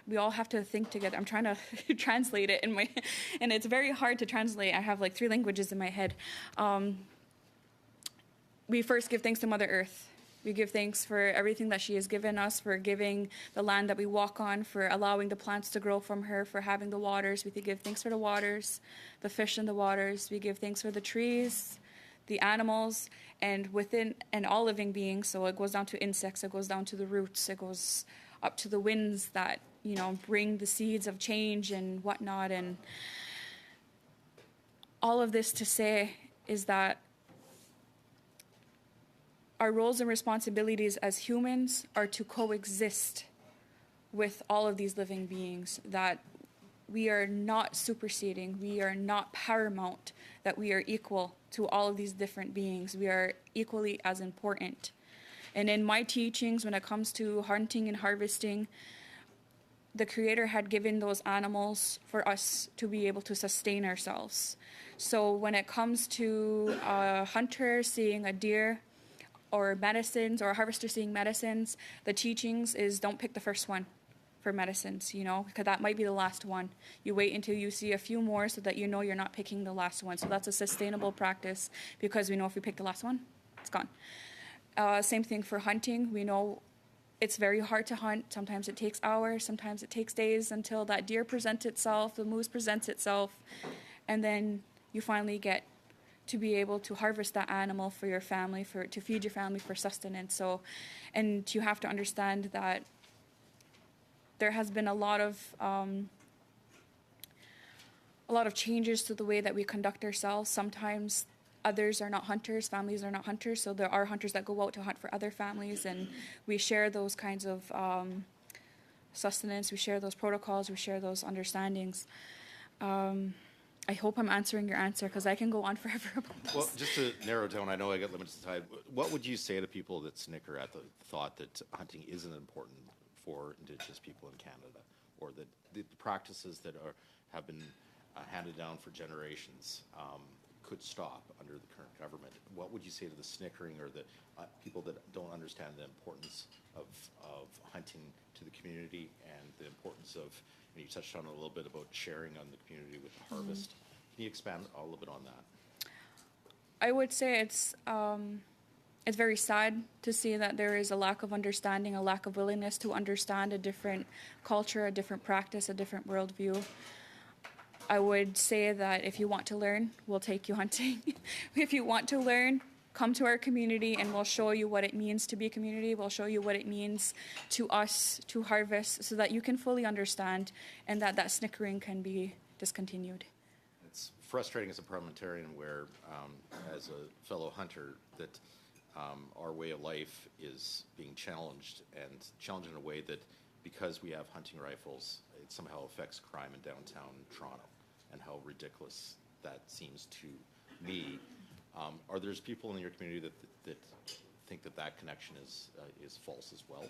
we all have to think together. I'm trying to translate it and it's very hard to translate. I have like 3 languages in my head. We first give thanks to Mother Earth. We give thanks for everything that she has given us, for giving the land that we walk on, for allowing the plants to grow from her, for having the waters. We give thanks for the waters, the fish in the waters. We give thanks for the trees, the animals, and all living beings. So it goes down to insects, it goes down to the roots, it goes up to the winds that, bring the seeds of change and whatnot. And all of this to say is that our roles and responsibilities as humans are to coexist with all of these living beings, that we are not superseding, we are not paramount, that we are equal to all of these different beings. We are equally as important. And in my teachings, when it comes to hunting and harvesting, the Creator had given those animals for us to be able to sustain ourselves. So when it comes to a hunter seeing a deer or medicines, or a harvester seeing medicines, the teachings is don't pick the first one for medicines, you know, because that might be the last one. You wait until you see a few more so that you know you're not picking the last one. So that's a sustainable practice, because we know if we pick the last one, it's gone. Same thing for hunting. We know it's very hard to hunt. Sometimes it takes hours, sometimes it takes days until that deer presents itself, the moose presents itself, and then you finally get to be able to harvest that animal for your family, to feed your family for sustenance. So, and you have to understand that there has been a lot of changes to the way that we conduct ourselves. Sometimes others are not hunters, families are not hunters, so there are hunters that go out to hunt for other families, and we share those kinds of sustenance, we share those protocols, we share those understandings. I hope I'm answering your answer, because I can go on forever about this. Well, just to narrow down, I know I got limited time. What would you say to people that snicker at the thought that hunting isn't important for Indigenous people in Canada, or that the practices that have been handed down for generations could stop under the current government? What would you say to the snickering, or the people that don't understand the importance of hunting to the community, and the importance of, and you touched on a little bit about sharing on the community with the harvest. Can you expand a little bit on that? I would say it's very sad to see that there is a lack of understanding, a lack of willingness to understand a different culture, a different practice, a different worldview. I would say that if you want to learn, we'll take you hunting. If you want to learn, come to our community and we'll show you what it means to be a community. We'll show you what it means to us to harvest, so that you can fully understand, and that snickering can be discontinued. It's frustrating as a parliamentarian, where as a fellow hunter, that our way of life is being challenged, and challenged in a way that, because we have hunting rifles, it somehow affects crime in downtown Toronto, and how ridiculous that seems to me. Are there people in your community that think that connection is false as well?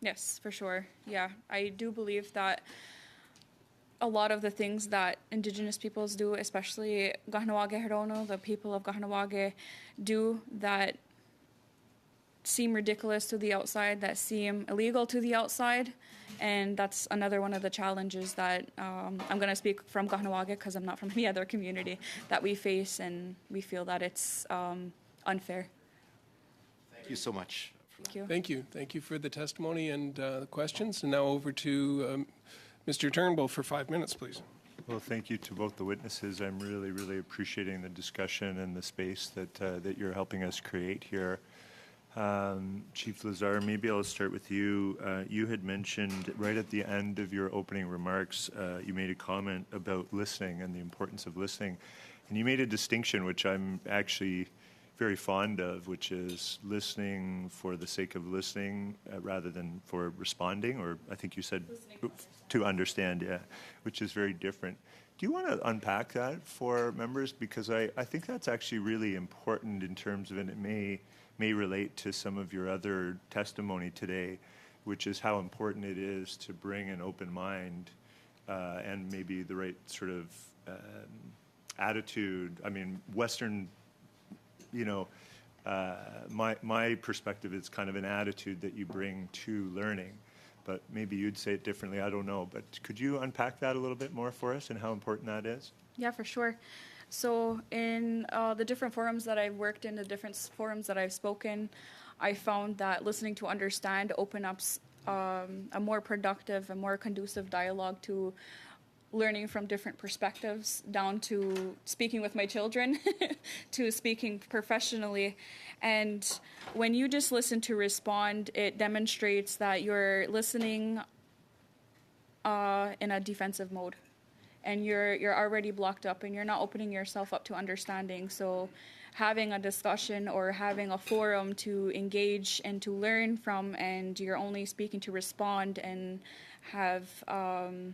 Yes, for sure. Yeah, I do believe that a lot of the things that Indigenous peoples do, especially Kahnawake Hirono, the people of Kahnawake, do that seem ridiculous to the outside, that seem illegal to the outside. And that's another one of the challenges that I'm going to speak from Kahnawake, because I'm not from any other community, that we face, and we feel that it's unfair. Thank you so much. Thank you. Thank you. Thank you for the testimony and the questions. And now over to Mr. Turnbull for 5 minutes, please. Well, thank you to both the witnesses. I'm really, really appreciating the discussion and the space that you're helping us create here. Chief Lazar, maybe I'll start with you. You had mentioned right at the end of your opening remarks, you made a comment about listening and the importance of listening. And you made a distinction, which I'm actually very fond of, which is listening for the sake of listening rather than for responding, or I think you said to understand, yeah, which is very different. Do you want to unpack that for members? Because I think that's actually really important in terms of, and it may relate to some of your other testimony today, which is how important it is to bring an open mind and maybe the right sort of attitude. I mean, Western, my perspective is kind of an attitude that you bring to learning, but maybe you'd say it differently, I don't know. But could you unpack that a little bit more for us and how important that is? Yeah, for sure. So in the different forums that I've worked in, the different forums that I've spoken, I found that listening to understand open up a more productive, a more conducive dialogue to learning from different perspectives, down to speaking with my children, to speaking professionally. And when you just listen to respond, it demonstrates that you're listening in a defensive mode. and you're already blocked up and you're not opening yourself up to understanding. So having a discussion or having a forum to engage and to learn from, and you're only speaking to respond and have, I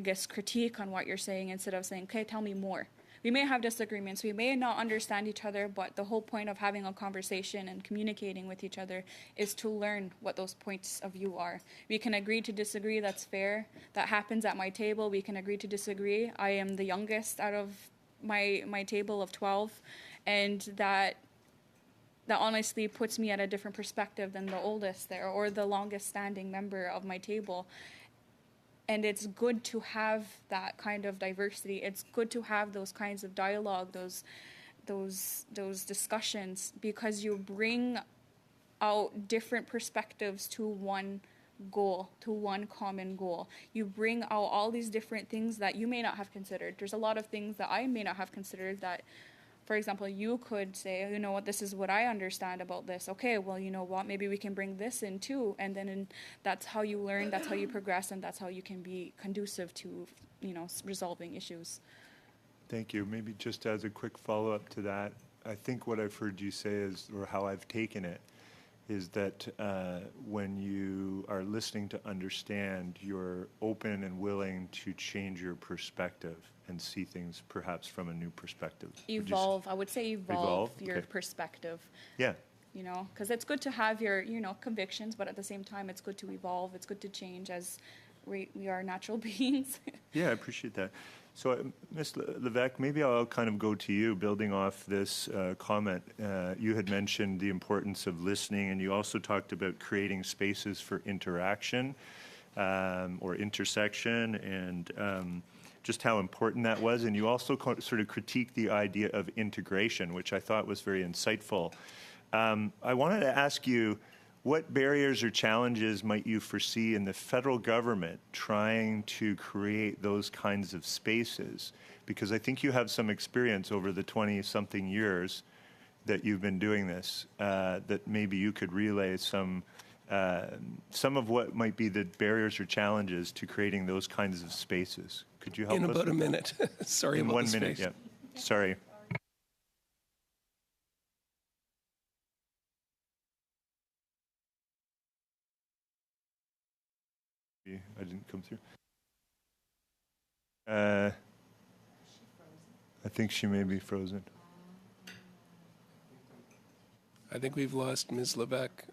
guess, critique on what you're saying instead of saying, okay, tell me more. We may have disagreements, we may not understand each other, but the whole point of having a conversation and communicating with each other is to learn what those points of view are. We can agree to disagree, that's fair. That happens at my table, we can agree to disagree. I am the youngest out of my table of 12, and that honestly puts me at a different perspective than the oldest there or the longest standing member of my table. And it's good to have that kind of diversity. It's good to have those kinds of dialogue, those discussions, because you bring out different perspectives to one goal, to one common goal. You bring out all these different things that you may not have considered. There's a lot of things that I may not have considered that, for example, you could say, you know what, this is what I understand about this. Okay, well, you know what, maybe we can bring this in too. And then that's how you learn, that's how you progress, and that's how you can be conducive to, you know, resolving issues. Thank you. Maybe just as a quick follow-up to that, I think what I've heard you say is, or how I've taken it, is that when you are listening to understand, you're open and willing to change your perspective and see things perhaps from a new perspective. Evolve. I would say evolve your Okay. perspective. Yeah. You know, because it's good to have your, you know, convictions, but at the same time, it's good to evolve. It's good to change as we are natural beings. Yeah, I appreciate that. So, Ms. Levesque, maybe I'll kind of go to you, building off this comment. You had mentioned the importance of listening, and you also talked about creating spaces for interaction or intersection, and just how important that was. And you also sort of critiqued the idea of integration, which I thought was very insightful. I wanted to ask you, what barriers or challenges might you foresee in the federal government trying to create those kinds of spaces? Because I think you have some experience over the 20-something years that you've been doing this, that maybe you could relay some of what might be the barriers or challenges to creating those kinds of spaces. Could you help us? In about a minute. Sorry in about one the minute, space. yeah. Sorry. I didn't come through. I think she may be frozen. I think we've lost Ms. Levesque.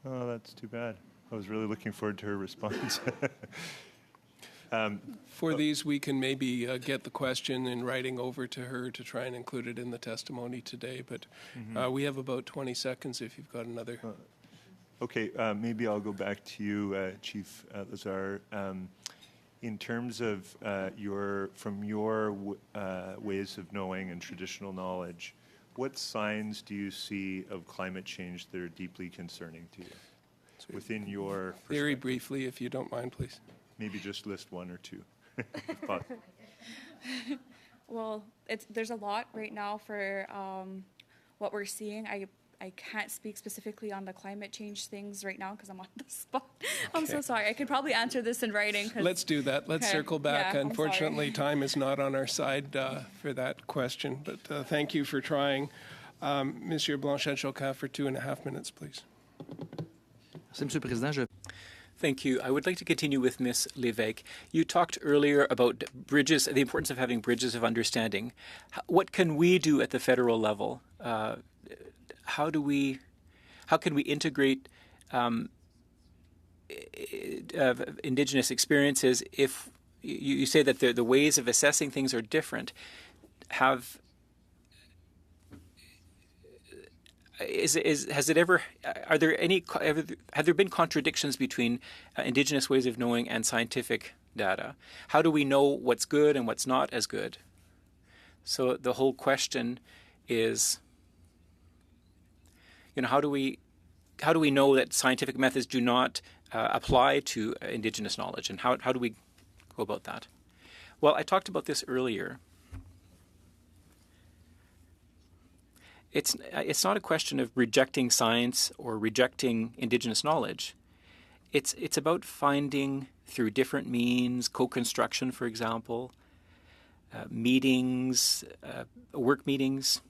Oh, that's too bad. I was really looking forward to her response. For these, we can maybe get the question in writing over to her to try and include it in the testimony today, but we have about 20 seconds if you've got another. Okay, maybe I'll go back to you, Chief Lazar. In terms of from your ways of knowing and traditional knowledge, what signs do you see of climate change that are deeply concerning to you within your perspective? Very briefly, if you don't mind, please. Maybe just list one or two, if possible. Well, there's a lot right now for what we're seeing. I can't speak specifically on the climate change things right now because I'm on the spot. I'm so sorry. I could probably answer this in writing. Let's do that. Let's circle back. Yeah, Unfortunately, time is not on our side for that question, but thank you for trying. Monsieur Blanchet-Choquin for 2.5 minutes, please. Thank you. I would like to continue with Ms. Levesque. You talked earlier about bridges, the importance of having bridges of understanding. What can we do at the federal level? How can we integrate Indigenous experiences if you say that the ways of assessing things are different? Have there been contradictions between Indigenous ways of knowing and scientific data? How do we know what's good and what's not as good? So the whole question is, how do we know that scientific methods do not apply to Indigenous knowledge, and how do we go about that? Well, I talked about this earlier. It's not a question of rejecting science or rejecting Indigenous knowledge. It's about finding through different means, co-construction, for example, meetings, work meetings,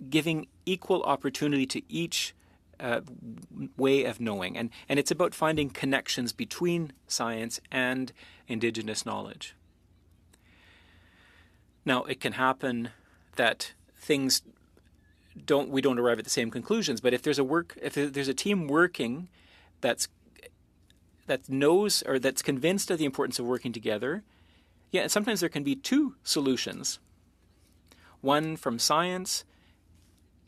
giving equal opportunity to each way of knowing. And it's about finding connections between science and Indigenous knowledge. Now, it can happen that things we don't arrive at the same conclusions, but if there's a team working that knows or that's convinced of the importance of working together, yeah, and sometimes there can be two solutions, one from science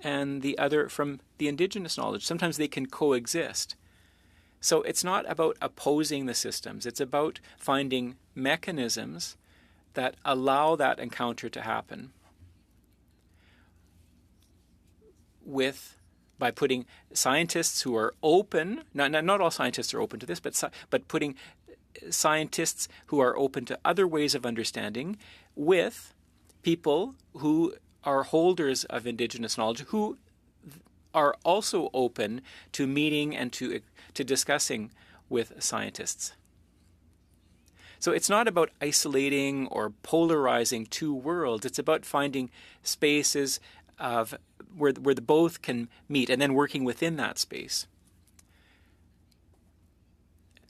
and the other from the Indigenous knowledge. Sometimes they can coexist. So it's not about opposing the systems. It's about finding mechanisms that allow that encounter to happen by putting scientists who are open, not all scientists are open to this, but putting scientists who are open to other ways of understanding with people who are holders of Indigenous knowledge, who are also open to meeting and to discussing with scientists. So it's not about isolating or polarizing two worlds. It's about finding spaces of where the both can meet and then working within that space.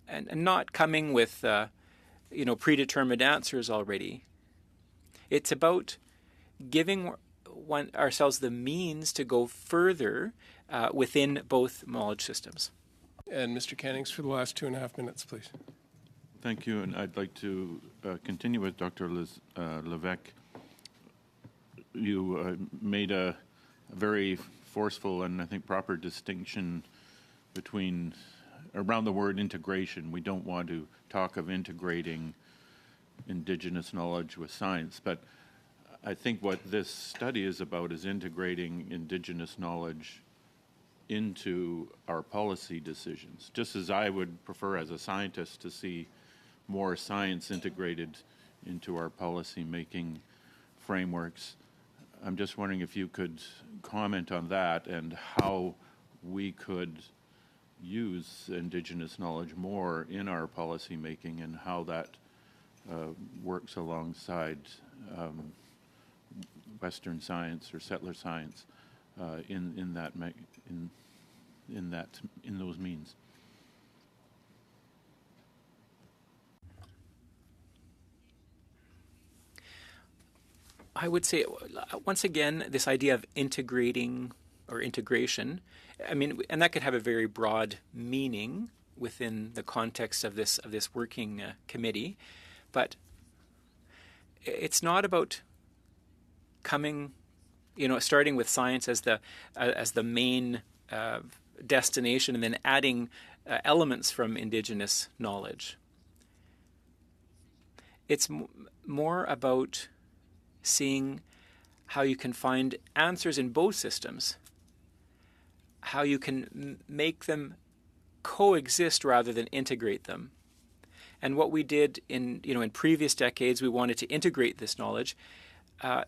And not coming with predetermined answers already. It's about giving ourselves the means to go further within both knowledge systems. And Mr. Cannings, for the last 2.5 minutes, please. Thank you, and I'd like to continue with Dr. Levesque. You made a very forceful and I think proper distinction around the word integration. We don't want to talk of integrating Indigenous knowledge with science, but I think what this study is about is integrating Indigenous knowledge into our policy decisions, just as I would prefer as a scientist to see more science integrated into our policy making frameworks. I'm just wondering if you could comment on that and how we could use Indigenous knowledge more in our policy making and how that works alongside Western science or settler science in those means. I would say, once again, this idea of integrating or integration, I mean, and that could have a very broad meaning within the context of this working committee, but it's not about starting with science as the main destination and then adding elements from Indigenous knowledge. It's more about seeing how you can find answers in both systems, how you can make them coexist rather than integrate them. And what we did in previous decades, we wanted to integrate this knowledge.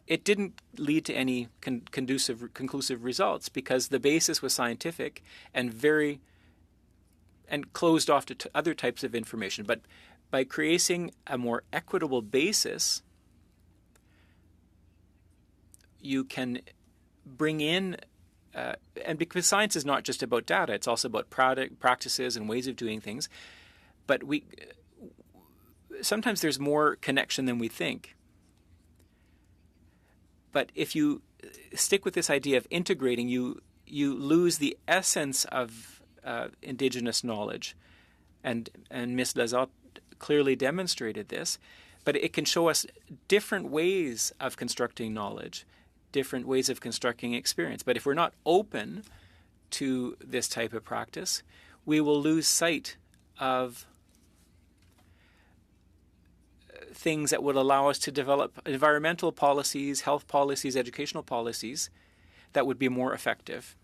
It didn't lead to any conclusive results because the basis was scientific and closed off to other types of information. But by creating a more equitable basis, you can bring in, and because science is not just about data, it's also about practices and ways of doing things. But sometimes there's more connection than we think. But if you stick with this idea of integrating, you lose the essence of Indigenous knowledge. And Ms. Lazat clearly demonstrated this. But it can show us different ways of constructing knowledge, different ways of constructing experience. But if we're not open to this type of practice, we will lose sight of things that would allow us to develop environmental policies, health policies, educational policies that would be more effective.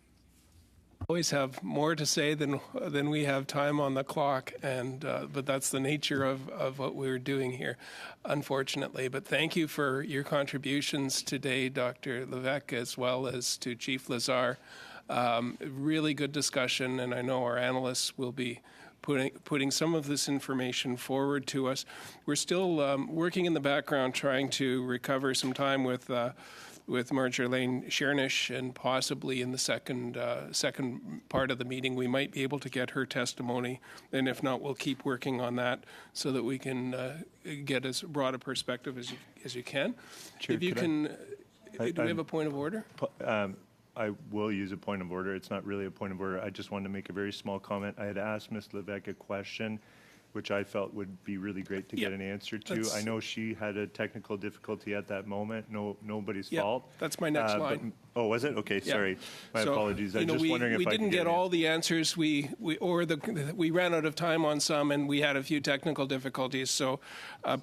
Always have more to say than we have time on the clock, but that's the nature of what we're doing here, unfortunately. But thank you for your contributions today, Dr. Levesque, as well as to Chief Lazar. Really good discussion, and I know our analysts will be putting some of this information forward to us. We're still working in the background trying to recover some time with Marjolaine Chernish, and possibly in the second part of the meeting we might be able to get her testimony, and if not, we'll keep working on that so that we can get as broad a perspective as you can. Chair, if you can, do we have a point of order? I will use a point of order. It's not really a point of order. I just wanted to make a very small comment. I had asked Ms. Levesque a question which I felt would be really great to get an answer to. I know she had a technical difficulty at that moment. Nobody's fault. That's my next line. Oh, was it? Okay, sorry. My apologies. I was just wondering if I could we didn't get all the answers. We ran out of time on some, and we had a few technical difficulties. So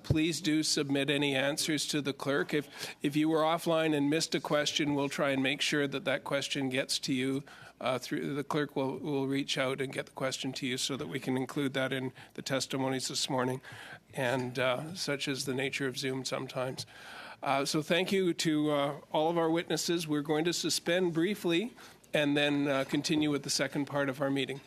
please do submit any answers to the clerk. If you were offline and missed a question, we'll try and make sure that question gets to you. Through the clerk will reach out and get the question to you so that we can include that in the testimonies this morning, and such is the nature of Zoom sometimes. So thank you to all of our witnesses. We're going to suspend briefly and then continue with the second part of our meeting.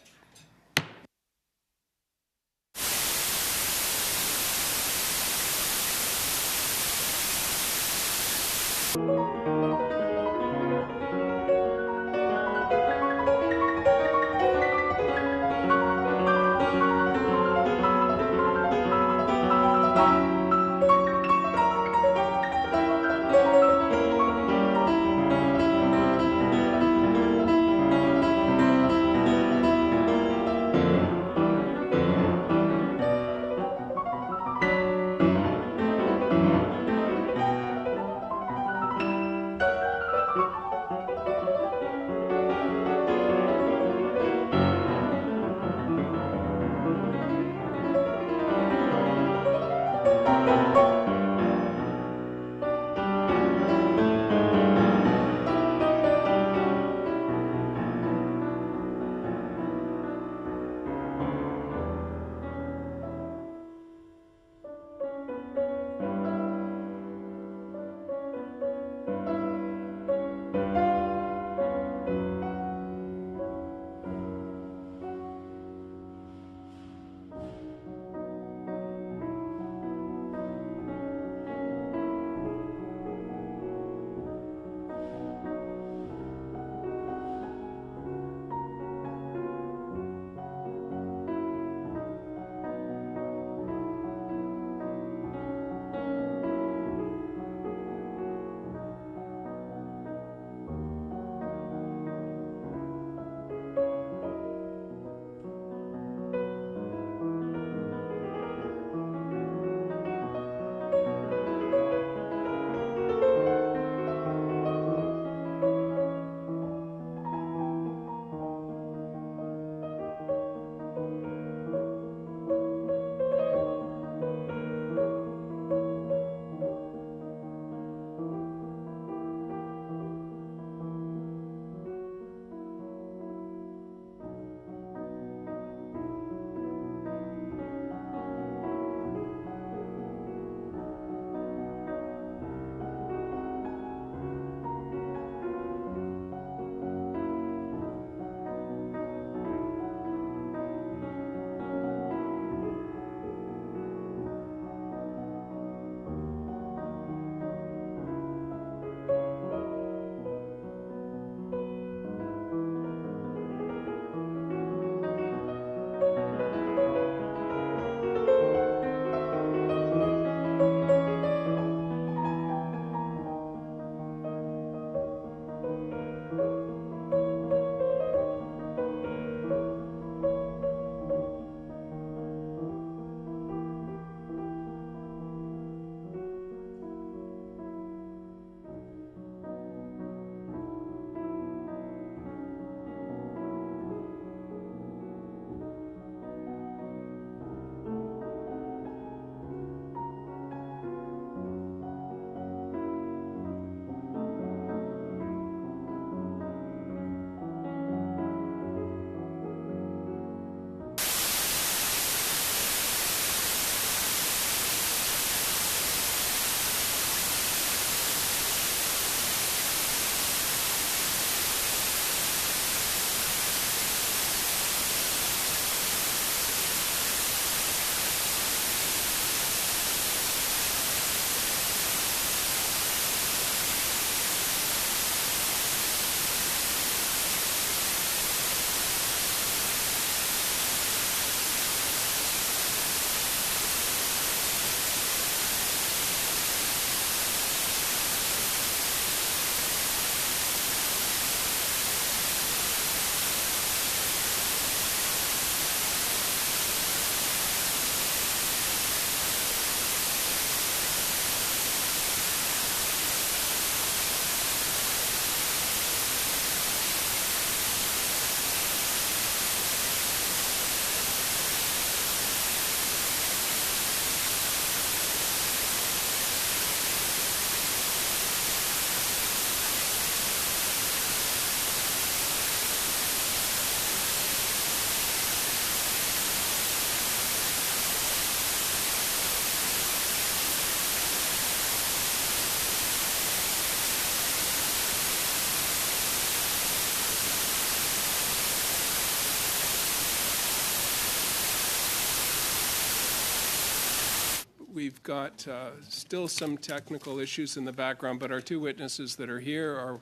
We've got still some technical issues in the background, but our two witnesses that are here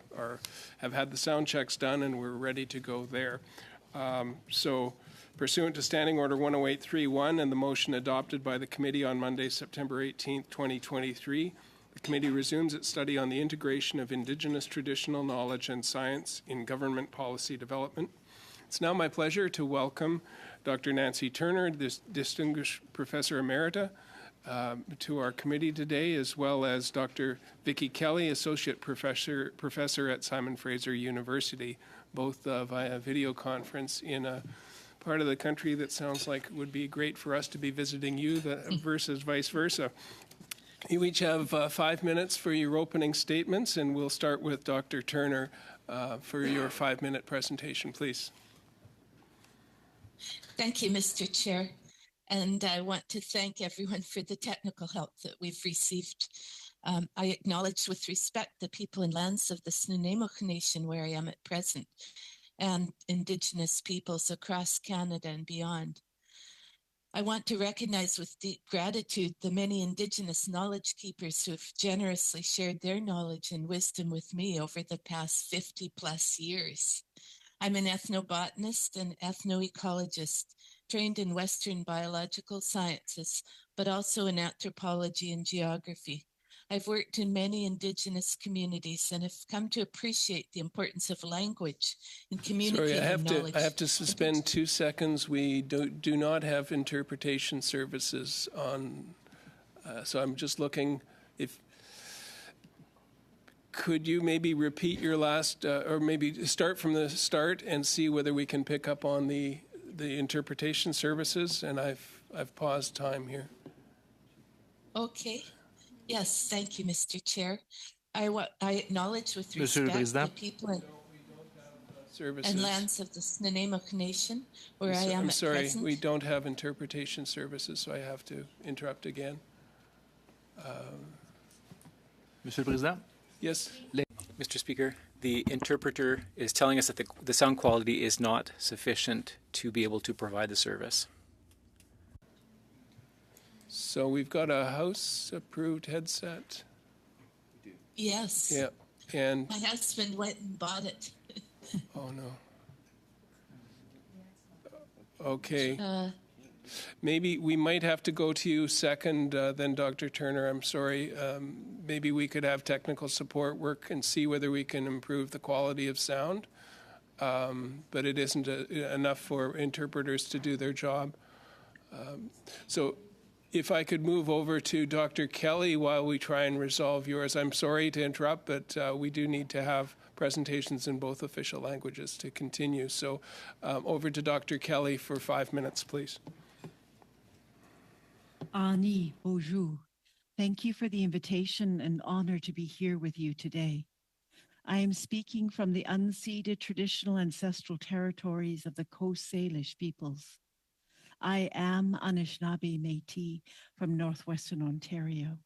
have had the sound checks done, and we're ready to go there. So pursuant to Standing Order 10831 and the motion adopted by the committee on Monday, September 18th, 2023, the committee resumes its study on the integration of Indigenous traditional knowledge and science in government policy development. It's now my pleasure to welcome Dr. Nancy Turner, this distinguished Professor Emerita, to our committee today, as well as Dr. Vicki Kelly, Associate Professor at Simon Fraser University, both via video conference in a part of the country that sounds like it would be great for us to be visiting you versus vice versa. You each have 5 minutes for your opening statements, and we'll start with Dr. Turner for your 5-minute presentation, please. Thank you, Mr. Chair. And I want to thank everyone for the technical help that we've received. I acknowledge with respect the people and lands of the Snuneymuxw Nation where I am at present, and Indigenous peoples across Canada and beyond. I want to recognize with deep gratitude the many Indigenous knowledge keepers who have generously shared their knowledge and wisdom with me over the past 50 plus years. I'm an ethnobotanist and ethnoecologist trained in Western biological sciences, but also in anthropology and geography. I've worked in many Indigenous communities and have come to appreciate the importance of language in communicating knowledge. I have to suspend 2 seconds. We do not have interpretation services on, so I'm just looking if. Could you maybe repeat your last, or maybe start from the start and see whether we can pick up on the interpretation services? And I've paused time here. Okay. Yes, thank you, Mr. Chair. I acknowledge with respect the people and lands of the Snuneymuxw Nation where I am at present. I'm sorry, we don't have interpretation services, so I have to interrupt again. Monsieur le Président? Yes. Mr. Speaker, the interpreter is telling us that the sound quality is not sufficient to be able to provide the service. So we've got a House-approved headset. Yes. Yeah, and my husband went and bought it. Oh no. Okay. Maybe we might have to go to you second, then Dr. Turner. I'm sorry. Maybe we could have technical support work and see whether we can improve the quality of sound. But it isn't enough for interpreters to do their job. So if I could move over to Dr. Kelly while we try and resolve yours. I'm sorry to interrupt, but we do need to have presentations in both official languages to continue. So over to Dr. Kelly for 5 minutes, please. Ani, bonjour. Thank you for the invitation and honor to be here with you today. I am speaking from the unceded traditional ancestral territories of the Coast Salish peoples. I am Anishinaabe Métis from Northwestern Ontario.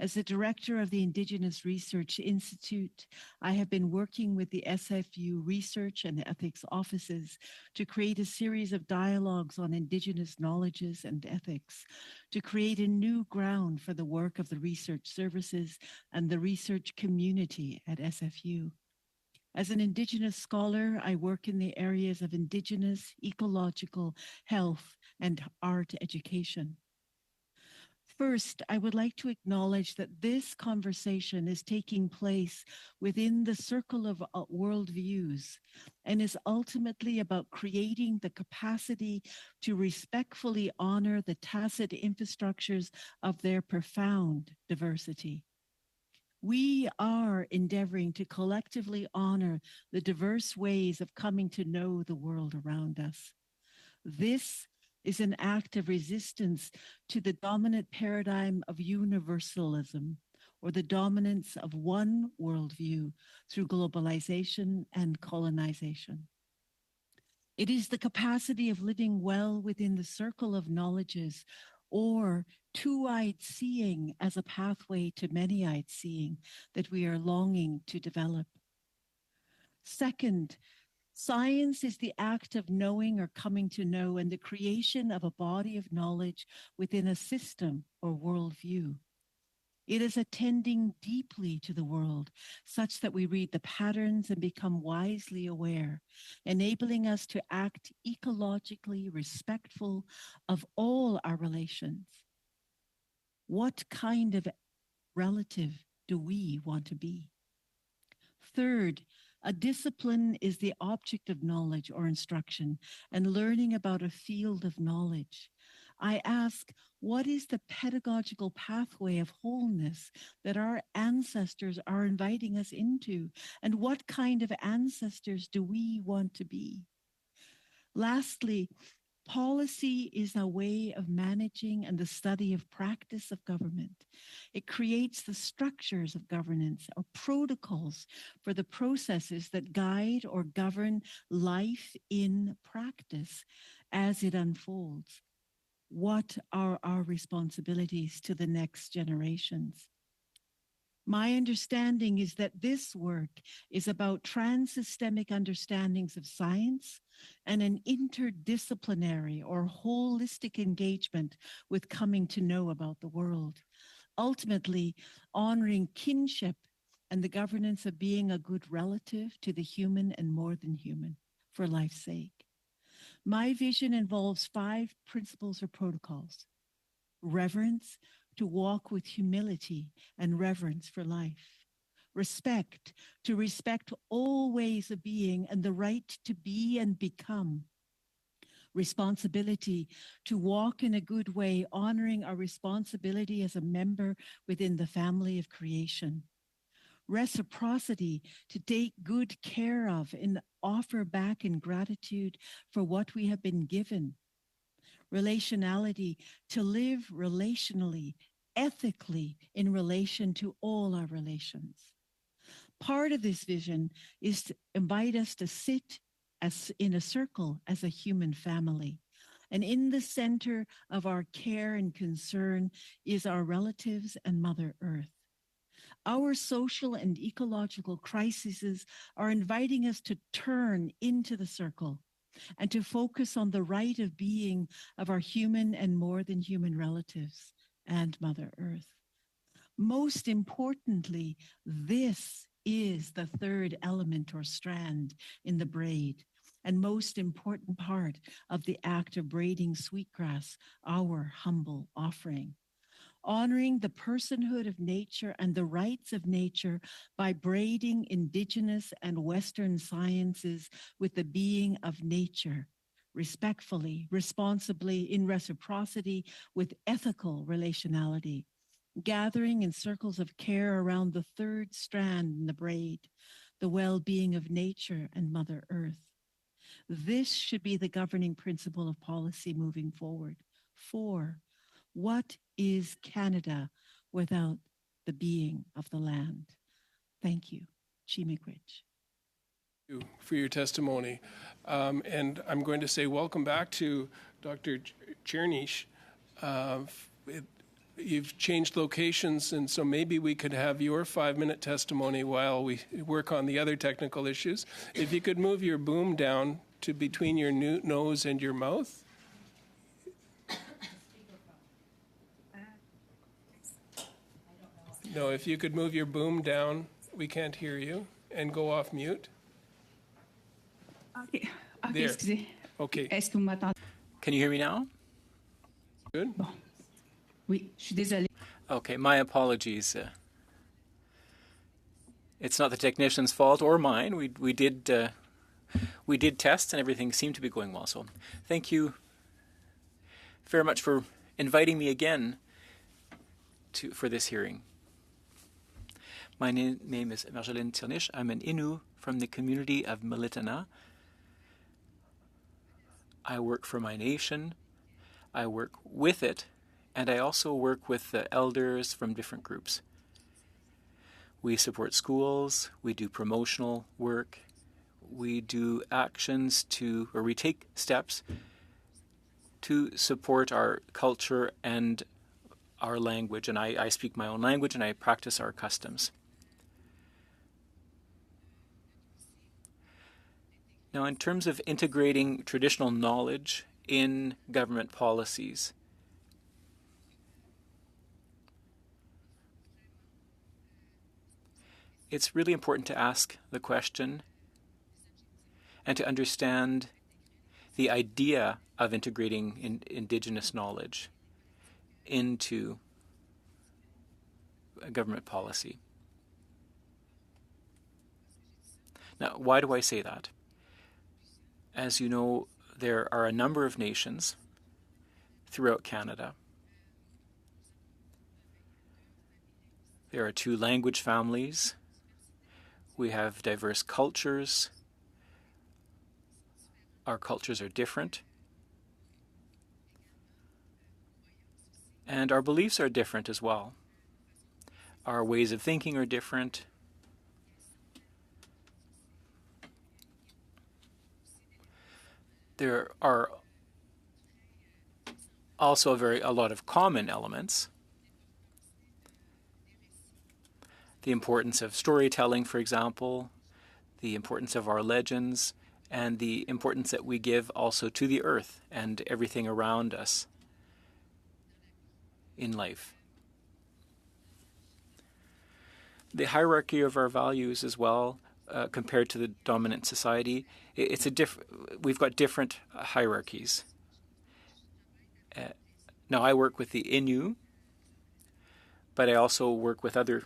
As the director of the Indigenous Research Institute, I have been working with the SFU Research and Ethics offices to create a series of dialogues on Indigenous knowledges and ethics, to create a new ground for the work of the research services and the research community at SFU. As an Indigenous scholar, I work in the areas of Indigenous, ecological, health, and art education. First, I would like to acknowledge that this conversation is taking place within the circle of worldviews and is ultimately about creating the capacity to respectfully honor the tacit infrastructures of their profound diversity. We are endeavoring to collectively honor the diverse ways of coming to know the world around us. This is an act of resistance to the dominant paradigm of universalism, or the dominance of one worldview through globalization and colonization. It is the capacity of living well within the circle of knowledges, or two-eyed seeing as a pathway to many-eyed seeing, that we are longing to develop. Second, Science is the act of knowing or coming to know and the creation of a body of knowledge within a system or worldview. It is attending deeply to the world, such that we read the patterns and become wisely aware, enabling us to act ecologically respectful of all our relations. What kind of relative do we want to be? Third, a discipline is the object of knowledge or instruction and learning about a field of knowledge. I ask, what is the pedagogical pathway of wholeness that our ancestors are inviting us into? And what kind of ancestors do we want to be? Lastly, policy is a way of managing and the study of practice of government. It creates the structures of governance or protocols for the processes that guide or govern life in practice as it unfolds. What are our responsibilities to the next generations? My understanding is that this work is about trans-systemic understandings of science and an interdisciplinary or holistic engagement with coming to know about the world, ultimately honoring kinship and the governance of being a good relative to the human and more than human for life's sake. My vision involves 5 principles or protocols: reverence, to walk with humility and reverence for life; respect, to respect all ways of being and the right to be and become; responsibility, to walk in a good way, honoring our responsibility as a member within the family of creation; reciprocity, to take good care of and offer back in gratitude for what we have been given; relationality, to live relationally, ethically in relation to all our relations. Part of this vision is to invite us to sit as in a circle as a human family. And in the center of our care and concern is our relatives and Mother Earth. Our social and ecological crises are inviting us to turn into the circle and to focus on the right of being of our human and more than human relatives and Mother Earth. Most importantly, this is the third element or strand in the braid, and most important part of the act of braiding sweetgrass, our humble offering. Honoring the personhood of nature and the rights of nature by braiding indigenous and Western sciences with the being of nature, respectfully, responsibly, in reciprocity, with ethical relationality, gathering in circles of care around the third strand in the braid, the well-being of nature and Mother Earth. This should be the governing principle of policy moving forward. 4, what is Canada without the being of the land? Thank you. Chi-miigwech. Thank you for your testimony. And I'm going to say welcome back to Dr. Chernish. You've changed locations, and so maybe we could have your 5-minute testimony while we work on the other technical issues. If you could move your boom down to between your nose and your mouth. No, if you could move your boom down, we can't hear you, and go off mute. OK, There. excusez. Okay. Est-ce que vous m'entendez? Can you hear me now? Good. Bon. Oui, je suis désolée. Okay, my apologies. It's not the technician's fault or mine. We did tests and everything seemed to be going well. So thank you very much for inviting me again for this hearing. My name is Marjolaine Tirnish. I'm an Innu from the community of Militana. I work for my nation. I work with it. And I also work with the elders from different groups. We support schools, we do promotional work, we do actions or we take steps to support our culture and our language. And I speak my own language and I practice our customs. Now, in terms of integrating traditional knowledge in government policies, it's really important to ask the question and to understand the idea of integrating Indigenous knowledge into government policy. Now, why do I say that? As you know, there are a number of nations throughout Canada. There are 2 language families. We have diverse cultures. Our cultures are different. And our beliefs are different as well. Our ways of thinking are different. There are also a lot of common elements. The importance of storytelling, for example, the importance of our legends, and the importance that we give also to the earth and everything around us in life. The hierarchy of our values as well, compared to the dominant society, we've got different hierarchies. Now, I work with the Innu, but I also work with other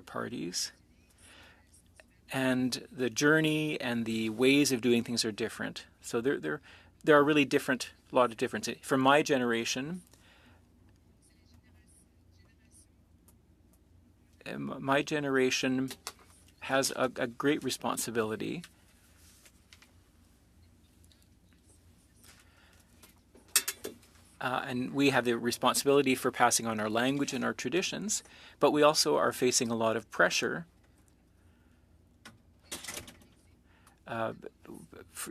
parties. And the journey and the ways of doing things are different. So there are really a lot of differences. For my generation, has a great responsibility and we have the responsibility for passing on our language and our traditions, but we also are facing a lot of pressure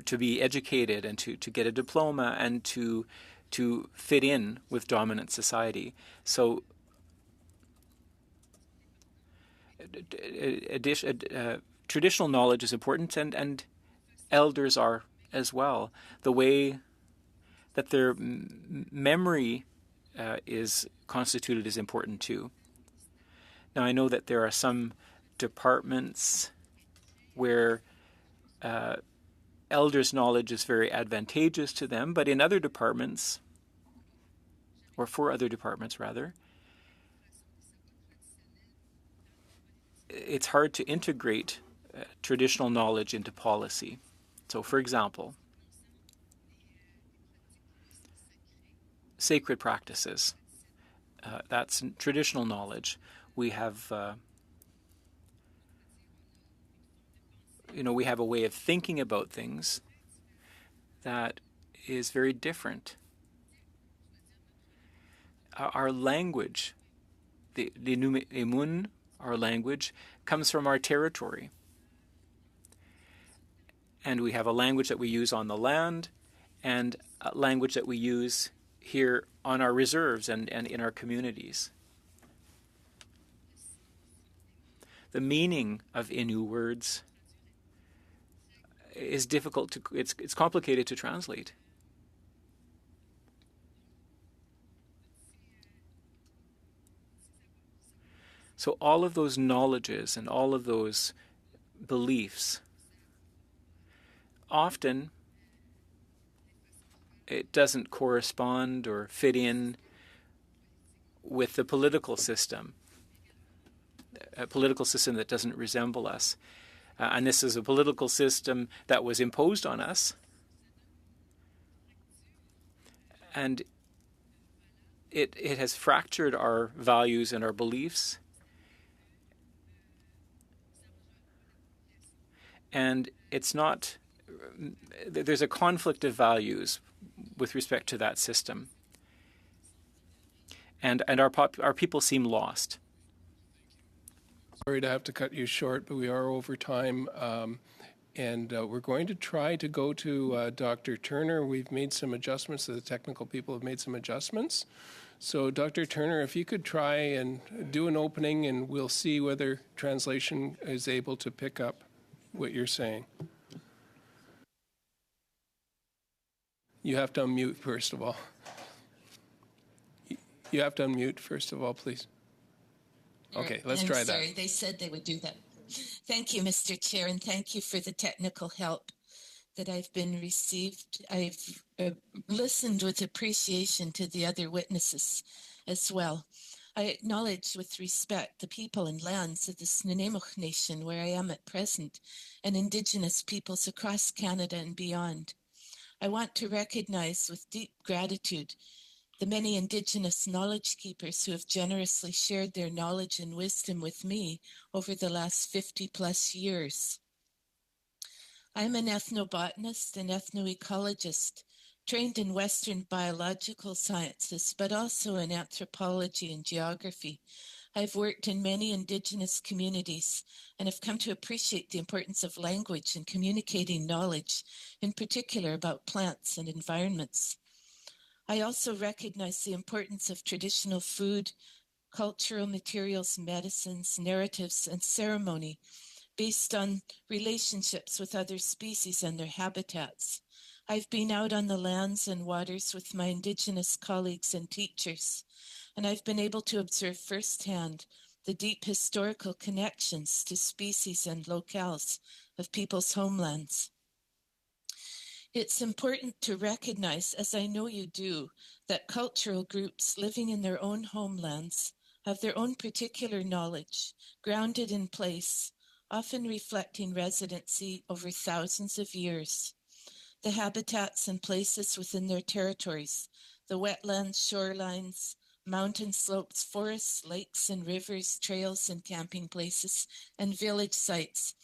to be educated and to get a diploma and to fit in with dominant society. So traditional knowledge is important, and elders are as well. The way that their memory is constituted is important too. Now, I know that there are some departments where elders' knowledge is very advantageous to them, but in other departments, or for other departments rather, it's hard to integrate traditional knowledge into policy. So, for example, sacred practices. That's traditional knowledge. We have, we have a way of thinking about things that is very different. Our language, the Emun, our language, comes from our territory. And we have a language that we use on the land and a language that we use here on our reserves and in our communities. The meaning of Innu words is difficult it's complicated to translate. So all of those knowledges and all of those beliefs, often it doesn't correspond or fit in with the political system, a political system that doesn't resemble us. And this is a political system that was imposed on us. And it has fractured our values and our beliefs. And there's a conflict of values with respect to that system. And our people seem lost. Sorry to have to cut you short, but we are over time. And we're going to try to go to Dr. Turner. We've made some adjustments. The technical people have made some adjustments. So, Dr. Turner, if you could try and do an opening, and we'll see whether translation is able to pick up. what you're saying. You have to unmute first of all. You have to unmute first of all, please. Okay, let's try that. Sorry, they said they would do that. Thank you, Mr. Chair, and thank you for the technical help that I've been received. I've listened with appreciation to the other witnesses as well. I acknowledge with respect the people and lands of the Snuneymuxw Nation where I am at present and Indigenous peoples across Canada and beyond. I want to recognize with deep gratitude the many Indigenous knowledge keepers who have generously shared their knowledge and wisdom with me over the last 50 plus years. I'm an ethnobotanist and ethnoecologist, trained in Western biological sciences, but also in anthropology and geography. I've worked in many Indigenous communities and have come to appreciate the importance of language and communicating knowledge, in particular about plants and environments. I also recognize the importance of traditional food, cultural materials, medicines, narratives, and ceremony based on relationships with other species and their habitats. I've been out on the lands and waters with my Indigenous colleagues and teachers, and I've been able to observe firsthand the deep historical connections to species and locales of people's homelands. It's important to recognize, as I know you do, that cultural groups living in their own homelands have their own particular knowledge, grounded in place, often reflecting residency over thousands of years. The habitats and places within their territories, the wetlands, shorelines, mountain slopes, forests, lakes and rivers, trails and camping places, and village sites,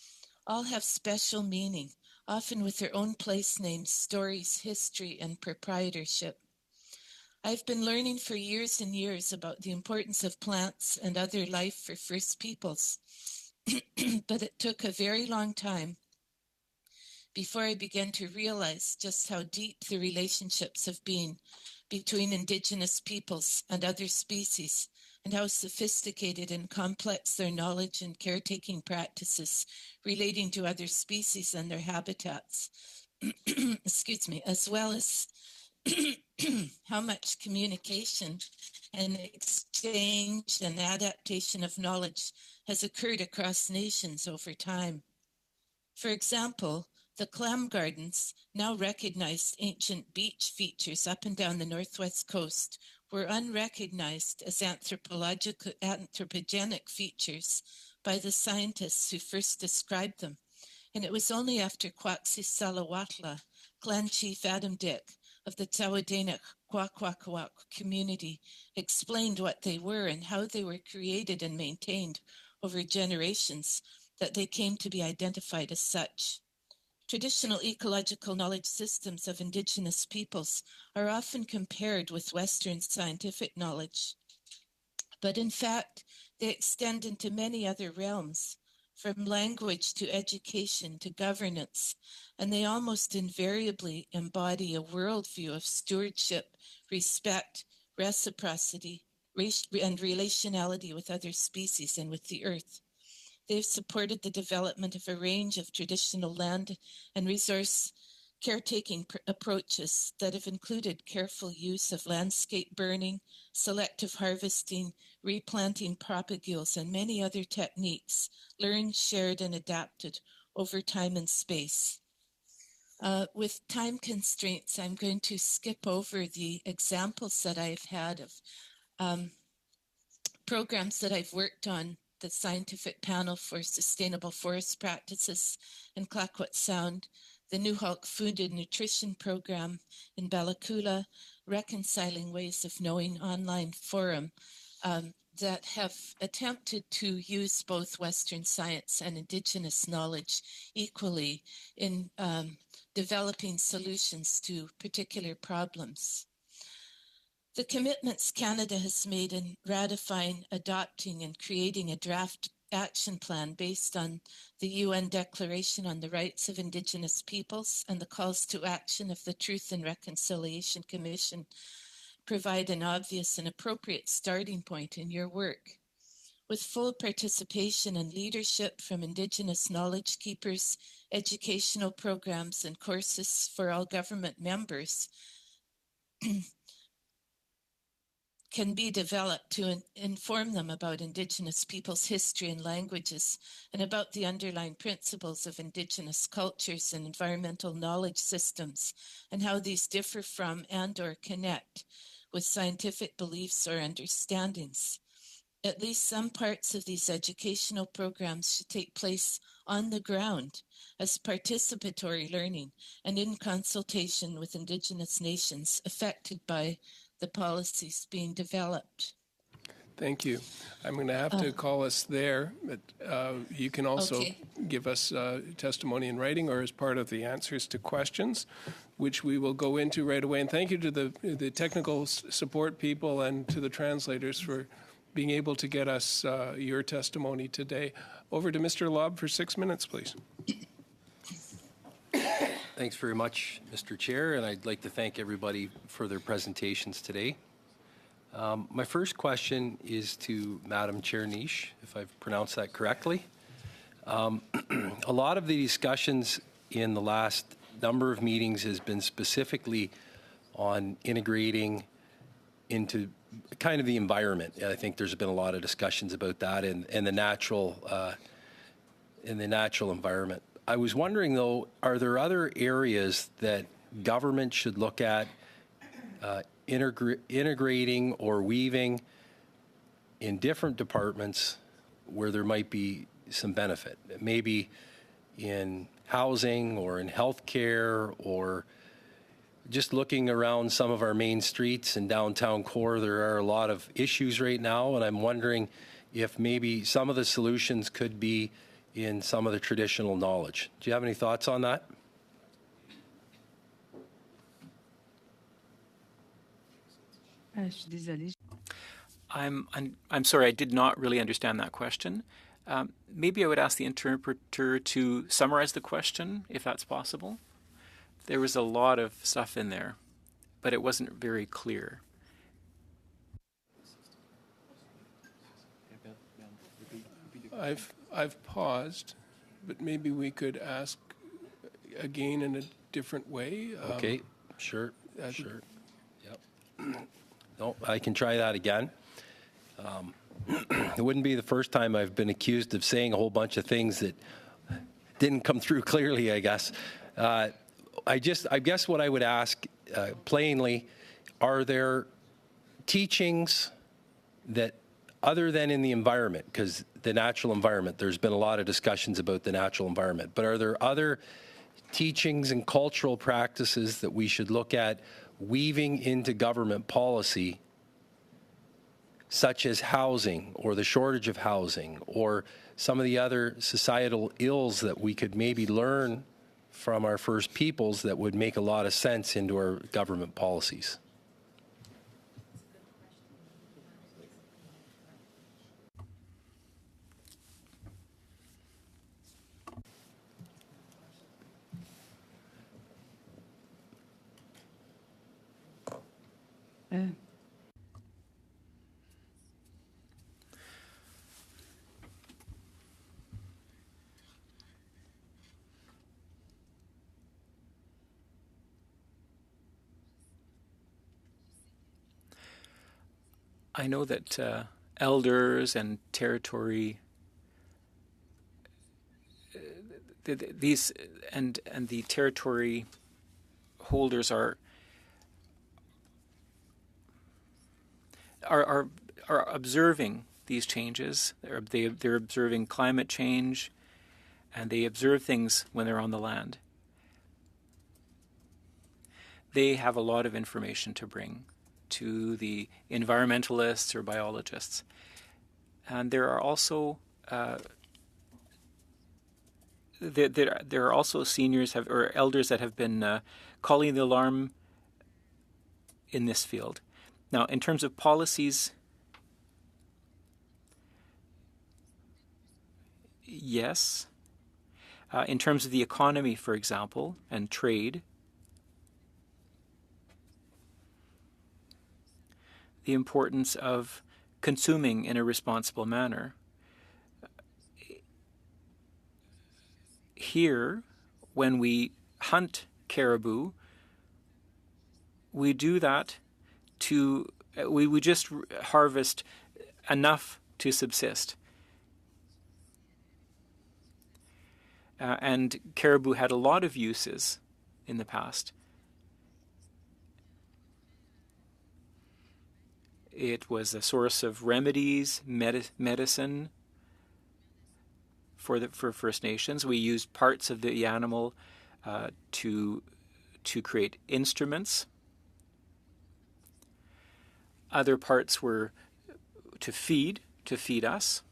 all have special meaning, often with their own place names, stories, history, and proprietorship. I've been learning for years and years about the importance of plants and other life for First Peoples, but it took a very long time before I began to realize just how deep the relationships have been between Indigenous peoples and other species, and how sophisticated and complex their knowledge and caretaking practices relating to other species and their habitats, excuse me, as well as how much communication and exchange and adaptation of knowledge has occurred across nations over time. For example, the Clam Gardens, now recognized ancient beach features up and down the northwest coast, were unrecognized as anthropogenic features by the scientists who first described them. And it was only after Quaxi-Salawatla, clan chief Adam Dick of the Tawadena Kwakwaka'wakw community, explained what they were and how they were created and maintained over generations that they came to be identified as such. Traditional ecological knowledge systems of Indigenous peoples are often compared with Western scientific knowledge, but in fact, they extend into many other realms, from language to education to governance, and they almost invariably embody a worldview of stewardship, respect, reciprocity, and relationality with other species and with the earth. They've supported the development of a range of traditional land and resource caretaking approaches that have included careful use of landscape burning, selective harvesting, replanting propagules, and many other techniques learned, shared, and adapted over time and space. With time constraints, I'm going to skip over the examples that I've had of programs that I've worked on: the Scientific Panel for Sustainable Forest Practices in Clayoquot Sound, the Nuxalk Food and Nutrition Program in Bellacoola, Reconciling Ways of Knowing online forum that have attempted to use both Western science and Indigenous knowledge equally in developing solutions to particular problems. The commitments Canada has made in ratifying, adopting, and creating a draft action plan based on the UN Declaration on the Rights of Indigenous Peoples and the calls to action of the Truth and Reconciliation Commission provide an obvious and appropriate starting point in your work. with full participation and leadership from Indigenous knowledge keepers, educational programs and courses for all government members can be developed to inform them about Indigenous peoples' history and languages and about the underlying principles of Indigenous cultures and environmental knowledge systems and how these differ from and or connect with scientific beliefs or understandings. At least some parts of these educational programs should take place on the ground as participatory learning and in consultation with Indigenous nations affected by the policies being developed. Thank you. I'm going to have to call us there, but you can also give us testimony in writing or as part of the answers to questions, which we will go into right away. And thank you to the technical support people and to the translators for being able to get us your testimony today. Over to Mr. Lobb for 6 minutes, please. Thanks very much, Mr. Chair, and I'd like to thank everybody for their presentations today. My first question is to Madam Chair Nish, if I've pronounced that correctly. A lot of the discussions in the last number of meetings has been specifically on integrating into kind of the environment. And I think there's been a lot of discussions about that and the natural environment. I was wondering, though, are there other areas that government should look at integrating or weaving in different departments where there might be some benefit? Maybe in housing or in healthcare, or just looking around some of our main streets in downtown core, there are a lot of issues right now, and I'm wondering if maybe some of the solutions could be in some of the traditional knowledge. Do you have any thoughts on that? Je suis désolée. I'm sorry, I did not really understand that question. Maybe I would ask the interpreter to summarize the question, if that's possible. There was a lot of stuff in there, but it wasn't very clear. I've paused, but maybe we could ask again in a different way. Okay, sure. Yep. No, I can try that again. It wouldn't be the first time I've been accused of saying a whole bunch of things that didn't come through clearly, I guess. I guess what I would ask plainly, are there teachings that, other than in the environment, because the natural environment, there's been a lot of discussions about the natural environment, but are there other teachings and cultural practices that we should look at weaving into government policy, such as housing or the shortage of housing or some of the other societal ills that we could maybe learn from our First Peoples that would make a lot of sense into our government policies? I know that elders and territory, these and the territory holders are observing these changes. They're observing climate change, and they observe things when they're on the land. They have a lot of information to bring to the environmentalists or biologists. And there are also there are also seniors or elders that have been calling the alarm in this field. Now, in terms of policies, yes. In terms of the economy, for example, and trade, the importance of consuming in a responsible manner here, when we hunt caribou, we do that we just harvest enough to subsist. And caribou had a lot of uses in the past. It was a source of remedies, medicine for First Nations. We used parts of the animal to create instruments. Other parts were to feed us.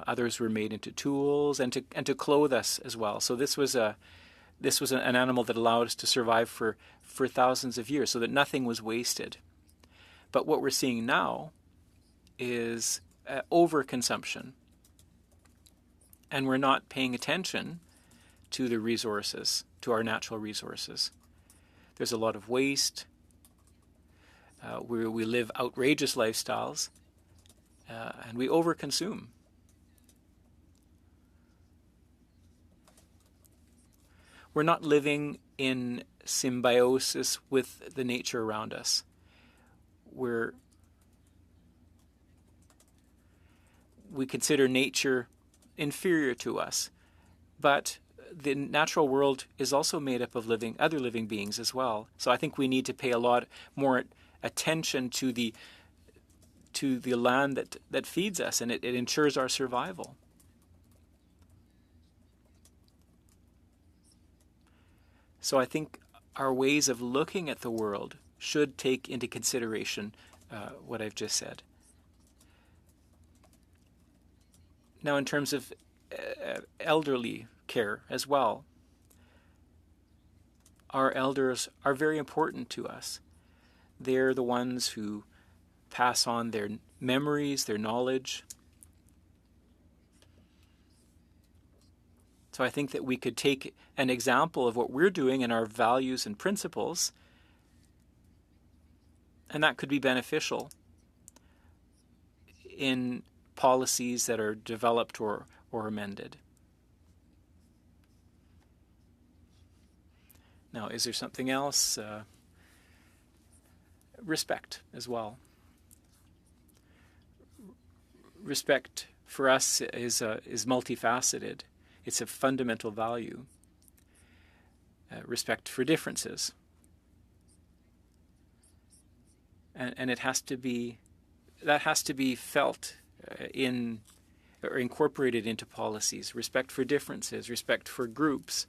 Others were made into tools and to clothe us as well. So this was an animal that allowed us to survive for thousands of years, so that nothing was wasted. But what we're seeing now is overconsumption, and we're not paying attention to the resources, to our natural resources. There's a lot of waste. We live outrageous lifestyles, and we overconsume. We're not living in symbiosis with the nature around us. We consider nature inferior to us, but the natural world is also made up of other living beings as well. So I think we need to pay a lot more attention to the land that feeds us, and it ensures our survival. So I think our ways of looking at the world should take into consideration what I've just said. Now, in terms of elderly care as well, our elders are very important to us. They're the ones who pass on their memories, their knowledge. So I think that we could take an example of what we're doing in our values and principles, and that could be beneficial in policies that are developed or amended. Now, is there something else? Respect as well. Respect for us is multifaceted. It's a fundamental value. Respect for differences. And it has to be felt or incorporated into policies. Respect for differences, respect for groups,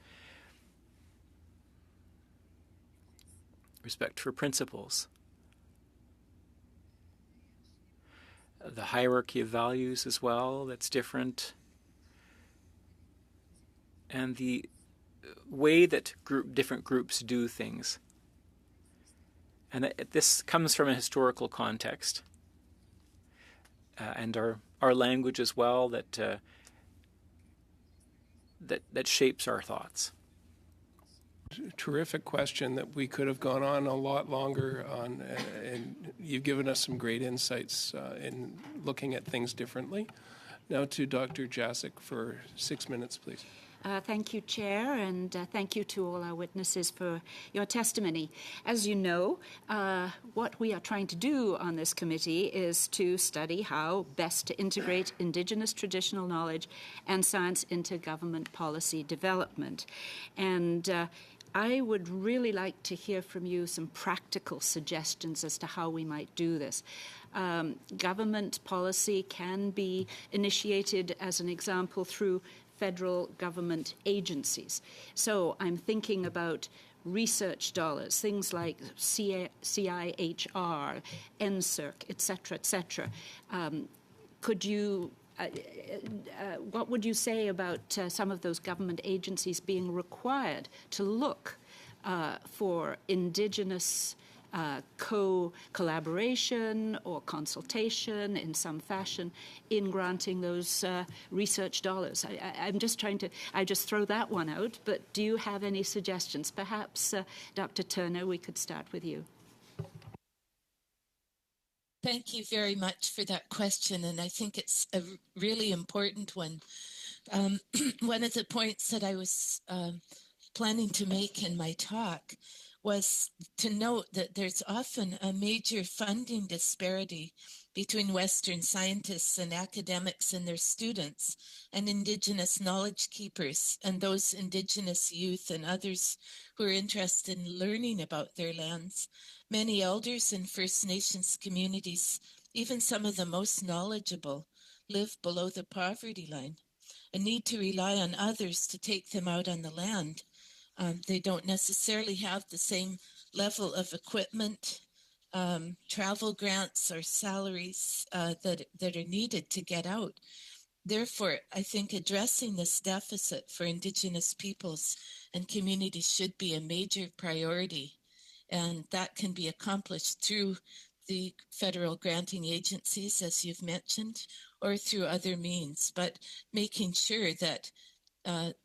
respect for principles. The hierarchy of values as well, that's different. And the way that different groups do things. And this comes from a historical context. And our language as well that shapes our thoughts. Terrific question that we could have gone on a lot longer on, and you've given us some great insights in looking at things differently. Now to Dr. Jasek for 6 minutes, please. Thank you, Chair, and thank you to all our witnesses for your testimony. As you know, what we are trying to do on this committee is to study how best to integrate Indigenous traditional knowledge and science into government policy development. And I would really like to hear from you some practical suggestions as to how we might do this. Government policy can be initiated, as an example, through federal government agencies. So I'm thinking about research dollars, things like CIHR, NSERC, et cetera, could you, what would you say about some of those government agencies being required to look for Indigenous collaboration or consultation in some fashion in granting those research dollars? I'm just trying to, I just throw that one out, but do you have any suggestions? Perhaps, Dr. Turner, we could start with you. Thank you very much for that question, and I think it's a really important one. One of the points that I was planning to make in my talk was to note that there's often a major funding disparity between Western scientists and academics and their students and Indigenous knowledge keepers and those Indigenous youth and others who are interested in learning about their lands. Many elders in First Nations communities, even some of the most knowledgeable, live below the poverty line and need to rely on others to take them out on the land. They don't necessarily have the same level of equipment, travel grants, or salaries that are needed to get out. Therefore, I think addressing this deficit for Indigenous peoples and communities should be a major priority, and that can be accomplished through the federal granting agencies, as you've mentioned, or through other means, but making sure that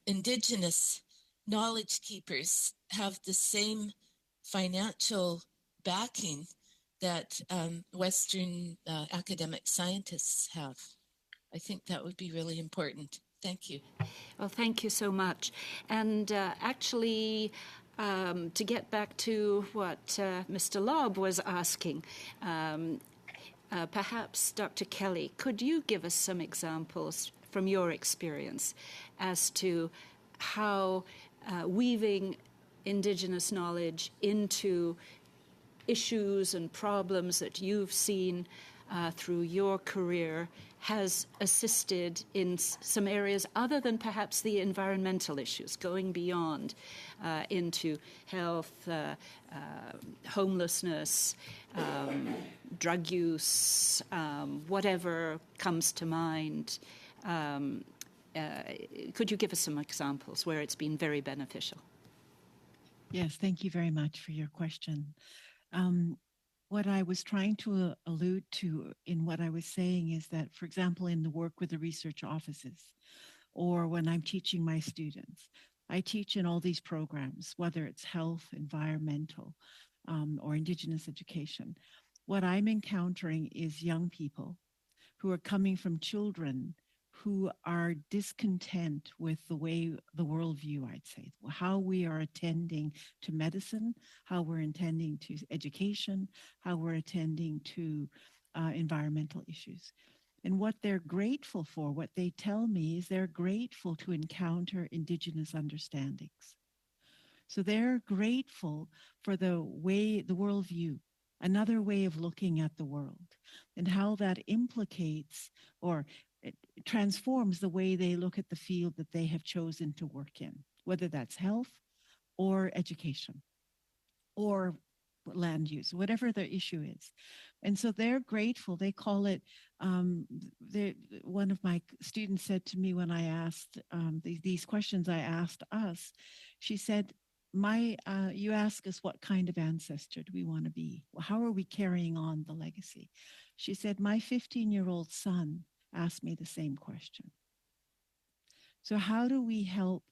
Indigenous knowledge keepers have the same financial backing that Western academic scientists have. I think that would be really important. Thank you. Well, thank you so much. And actually, to get back to what Mr. Lobb was asking, perhaps Dr. Kelly, could you give us some examples from your experience as to how weaving Indigenous knowledge into issues and problems that you've seen through your career has assisted in some areas other than perhaps the environmental issues, going beyond into health, homelessness, drug use, whatever comes to mind. Could you give us some examples where it's been very beneficial? Yes, thank you very much for your question. What I was trying to allude to in what I was saying is that, for example, in the work with the research offices, or when I'm teaching my students, I teach in all these programs, whether it's health, environmental, or Indigenous education. What I'm encountering is young people who are coming from children who are discontent with the way, the worldview, I'd say, how we are attending to medicine, how we're attending to education, how we're attending to environmental issues. And what they're grateful for, what they tell me, is they're grateful to encounter Indigenous understandings. So they're grateful for the way, the worldview, another way of looking at the world, and how that implicates or it transforms the way they look at the field that they have chosen to work in, whether that's health or education or land use, whatever the issue is. And so they're grateful. They call it, one of my students said to me when I asked these questions I asked us, she said, you ask us what kind of ancestor do we want to be? How are we carrying on the legacy? She said, my 15-year-old son asked me the same question. So how do we help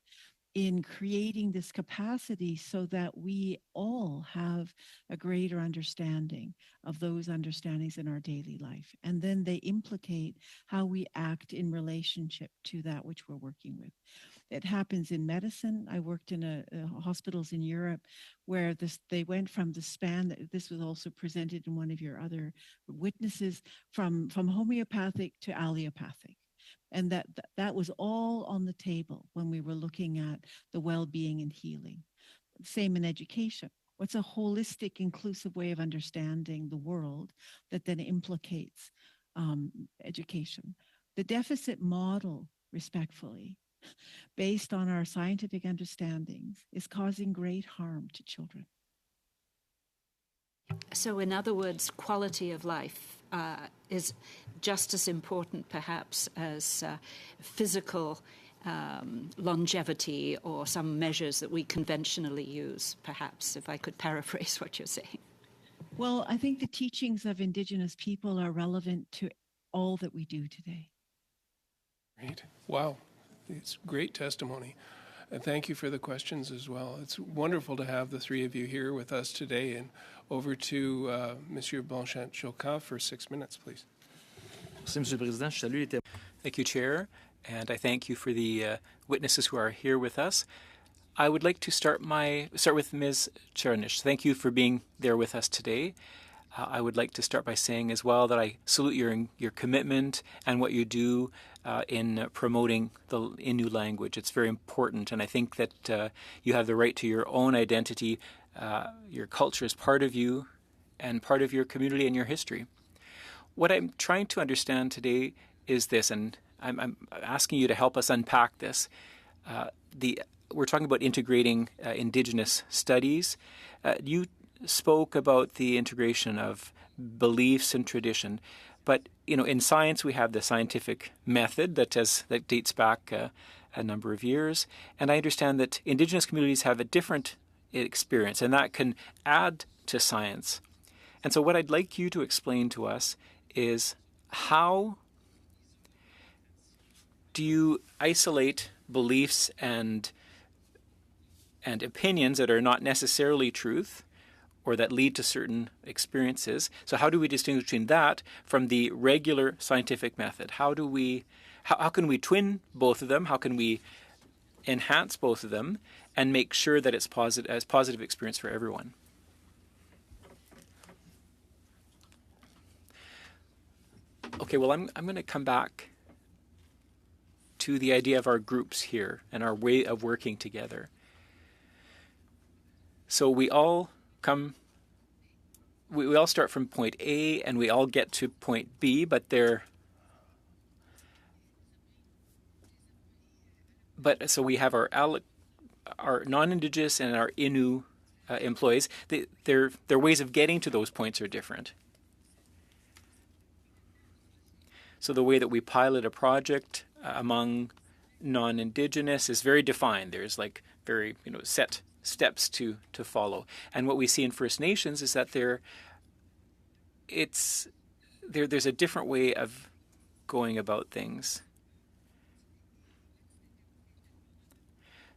in creating this capacity so that we all have a greater understanding of those understandings in our daily life? And then they implicate how we act in relationship to that which we're working with. It happens in medicine. I worked in hospitals in Europe where they went from the span, this was also presented in one of your other witnesses, from homeopathic to allopathic. And that was all on the table when we were looking at the well-being and healing. Same in education. What's a holistic, inclusive way of understanding the world that then implicates education? The deficit model, respectfully, based on our scientific understandings, is causing great harm to children. So in other words, quality of life is just as important perhaps as physical longevity or some measures that we conventionally use, perhaps, if I could paraphrase what you're saying. Well, I think the teachings of Indigenous people are relevant to all that we do today. Great. Wow. It's great testimony. And thank you for the questions as well. It's wonderful to have the three of you here with us today. And over to Monsieur Blanchet-Choquin for 6 minutes, please. Merci, Monsieur le Président. Je salue les témoins. Thank you, Chair, and I thank you for the witnesses who are here with us. I would like to start with Ms. Chernish. Thank you for being there with us today. I would like to start by saying as well that I salute your commitment and what you do in promoting the Innu language. It's very important, and I think that you have the right to your own identity. Your culture is part of you and part of your community and your history. What I'm trying to understand today is this, and I'm asking you to help us unpack this. We're talking about integrating Indigenous studies. You spoke about the integration of beliefs and tradition, but in science we have the scientific method that dates back a number of years, and I understand that Indigenous communities have a different experience, and that can add to science. And so what I'd like you to explain to us is how do you isolate beliefs and opinions that are not necessarily truth or that lead to certain experiences? So how do we distinguish between that from the regular scientific method? How can we twin both of them? How can we enhance both of them and make sure that it's positive experience for everyone? Okay, well, I'm going to come back to the idea of our groups here and our way of working together. So we all start from point A and we all get to point B, so we have our non-Indigenous and our Innu employees. Their ways of getting to those points are different. So the way that we pilot a project among non-Indigenous is very defined. There's very set steps to follow. And what we see in First Nations is that there's a different way of going about things.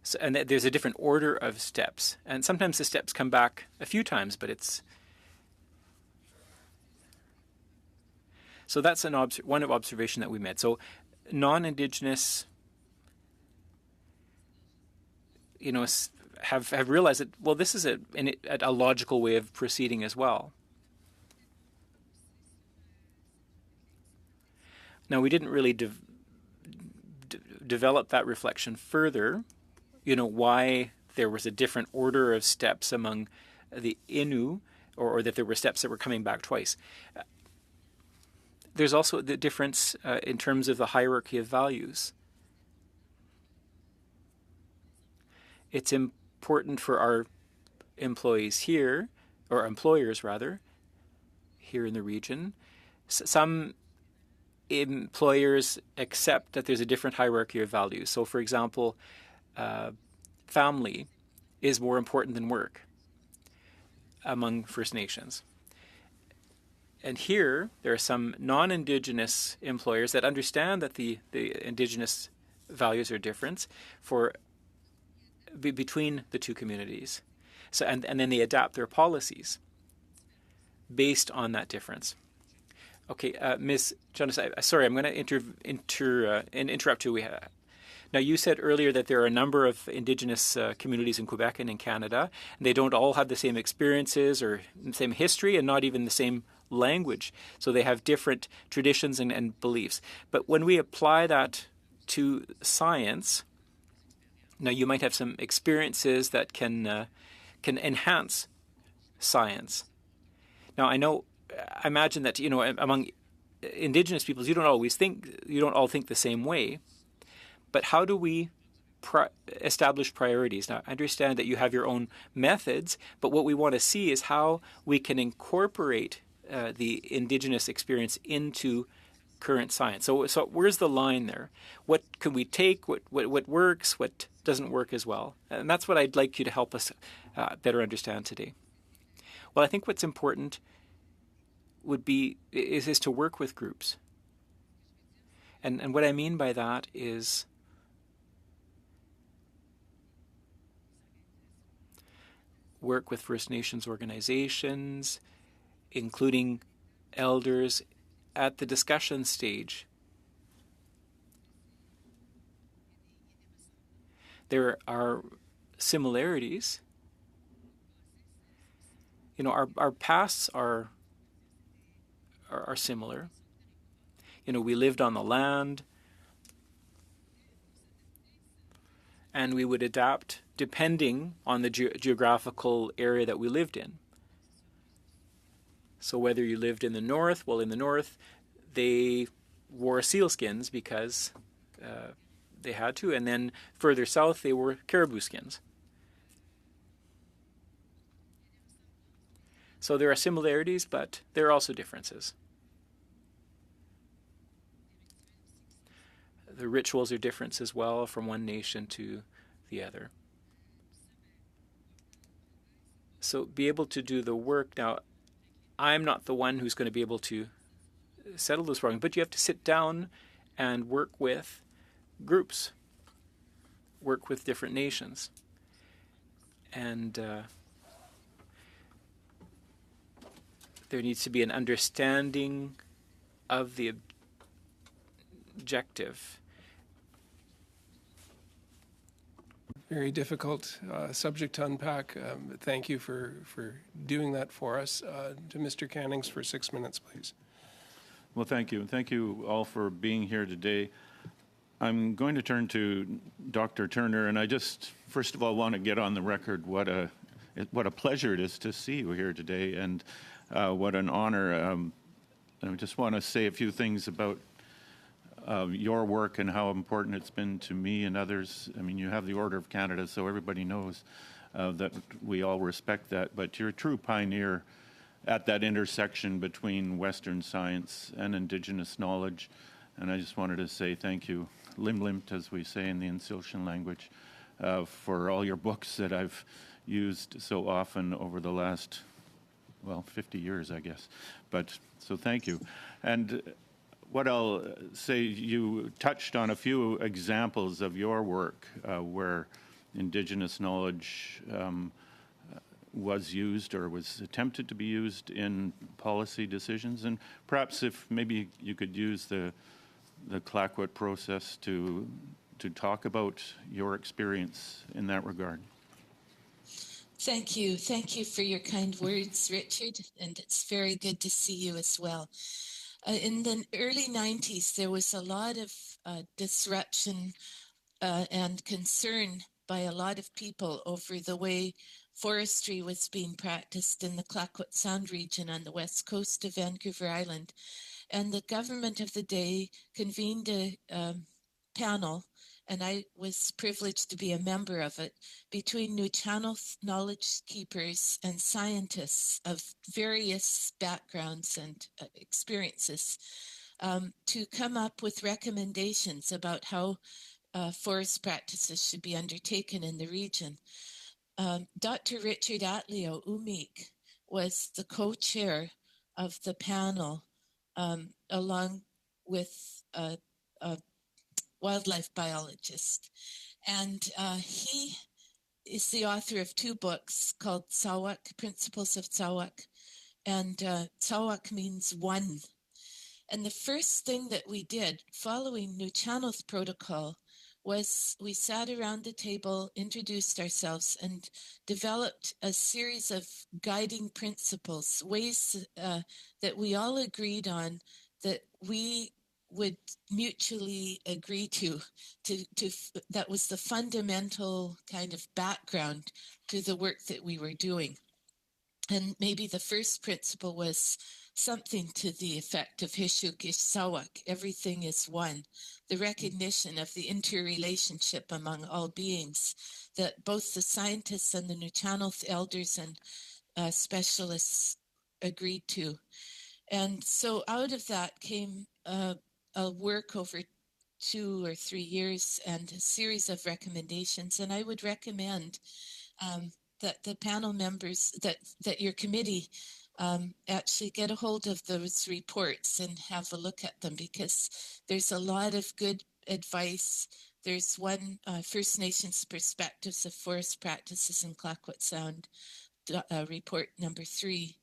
So, and there's a different order of steps. And sometimes the steps come back a few times, but so that's one observation that we made. So non-Indigenous, have realized that, well, this is a logical way of proceeding as well. Now, we didn't really develop that reflection further, why there was a different order of steps among the Innu, or that there were steps that were coming back twice. There's also the difference in terms of the hierarchy of values. It's important for our employees here, or employers rather, here in the region. Some employers accept that there's a different hierarchy of values. So, for example, family is more important than work among First Nations. And here, there are some non-Indigenous employers that understand that the Indigenous values are different between the two communities. So, and then they adapt their policies based on that difference. Okay, Ms. Jonas, sorry, I'm going to interrupt you. Now, you said earlier that there are a number of Indigenous communities in Quebec and in Canada, and they don't all have the same experiences or the same history and not even the same language. So they have different traditions and beliefs. But when we apply that to science, now you might have some experiences that can enhance science. Now, I imagine that, among Indigenous peoples, you don't all think the same way. But how do we establish priorities? Now, I understand that you have your own methods, but what we want to see is how we can incorporate the Indigenous experience into current science. So where's the line there? What can we take? What works? What doesn't work as well? And that's what I'd like you to help us better understand today. Well, I think what's important is to work with groups. And what I mean by that is work with First Nations organizations, including elders at the discussion stage. There are similarities. You know, our pasts are similar. You know, we lived on the land, and we would adapt depending on the geographical area that we lived in. So whether you lived in the north, well, in the north, they wore sealskins because they had to, and then further south, they wore caribou skins. So there are similarities, but there are also differences. The rituals are different as well from one nation to the other. So be able to do the work. Now, I'm not the one who's going to be able to settle this problem, but you have to sit down and work with groups, work with different nations. And there needs to be an understanding of the objective. Very difficult subject to unpack. Thank you for doing that for us. To Mr. Cannings for 6 minutes, please. Well, thank you. And thank you all for being here today. I'm going to turn to Dr. Turner, and I just, first of all, want to get on the record what a pleasure it is to see you here today, and what an honor. I just want to say a few things about your work and how important it's been to me and others. I mean, you have the Order of Canada, so everybody knows that we all respect that, but you're a true pioneer at that intersection between Western science and Indigenous knowledge, and I just wanted to say thank you, limlimt, as we say in the Insiltian language, for all your books that I've used so often over the last, well, 50 years, I guess. But so thank you. And what I'll say, you touched on a few examples of your work where Indigenous knowledge was used or was attempted to be used in policy decisions. And perhaps if maybe you could use the Clayoquot process to talk about your experience in that regard. Thank you. Thank you for your kind words, Richard, and it's very good to see you as well. In the early 90s, there was a lot of disruption and concern by a lot of people over the way forestry was being practiced in the Clayoquot Sound region on the west coast of Vancouver Island. And the government of the day convened a panel, and I was privileged to be a member of it, between Nuu-chah-nulth knowledge keepers and scientists of various backgrounds and experiences to come up with recommendations about how forest practices should be undertaken in the region. Dr. Richard Atleo, UMIC, was the co-chair of the panel, along with a wildlife biologist. And he is the author of two books called Tsawak, Principles of Tsawak. And Tsawak means one. And the first thing that we did following Nuu-chah-nulth protocol was we sat around the table, introduced ourselves, and developed a series of guiding principles, ways that we all agreed on that we would mutually agree to that was the fundamental kind of background to the work that we were doing. And maybe the first principle was something to the effect of Hishuk Ish Tsawak, everything is one, the recognition of the interrelationship among all beings that both the scientists and the Nuu-chah-nulth elders and specialists agreed to. And so out of that came a work over 2 or 3 years and a series of recommendations. And I would recommend that the panel members, that your committee actually get a hold of those reports and have a look at them, because there's a lot of good advice. There's one, First Nations Perspectives of Forest Practices in Clayoquot Sound, report number 3.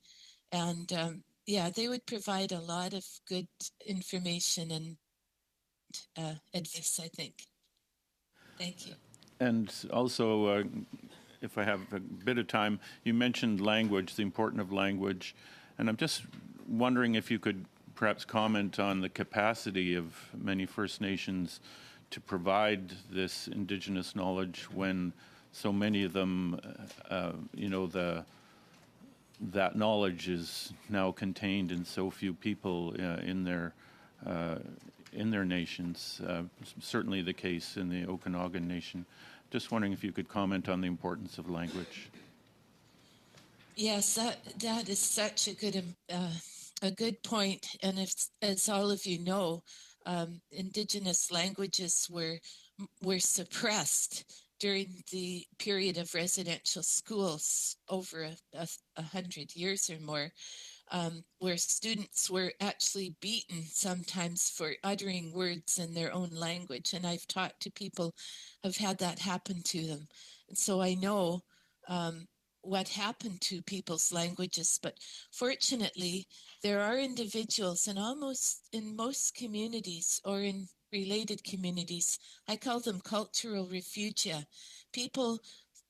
And yeah, they would provide a lot of good information and advice, I think. Thank you. And also, if I have a bit of time, you mentioned language, the importance of language. And I'm just wondering if you could perhaps comment on the capacity of many First Nations to provide this Indigenous knowledge when so many of them, that knowledge is now contained in so few people in their nations. Certainly the case in the Okanagan Nation. Just wondering if you could comment on the importance of language. Yes, that is such a good point. And as all of you know, Indigenous languages were suppressed during the period of residential schools over 100 years or more, where students were actually beaten sometimes for uttering words in their own language. And I've talked to people who've had that happen to them. And so I know what happened to people's languages, but fortunately, there are individuals, and almost in most communities or in related communities, I call them cultural refugia, people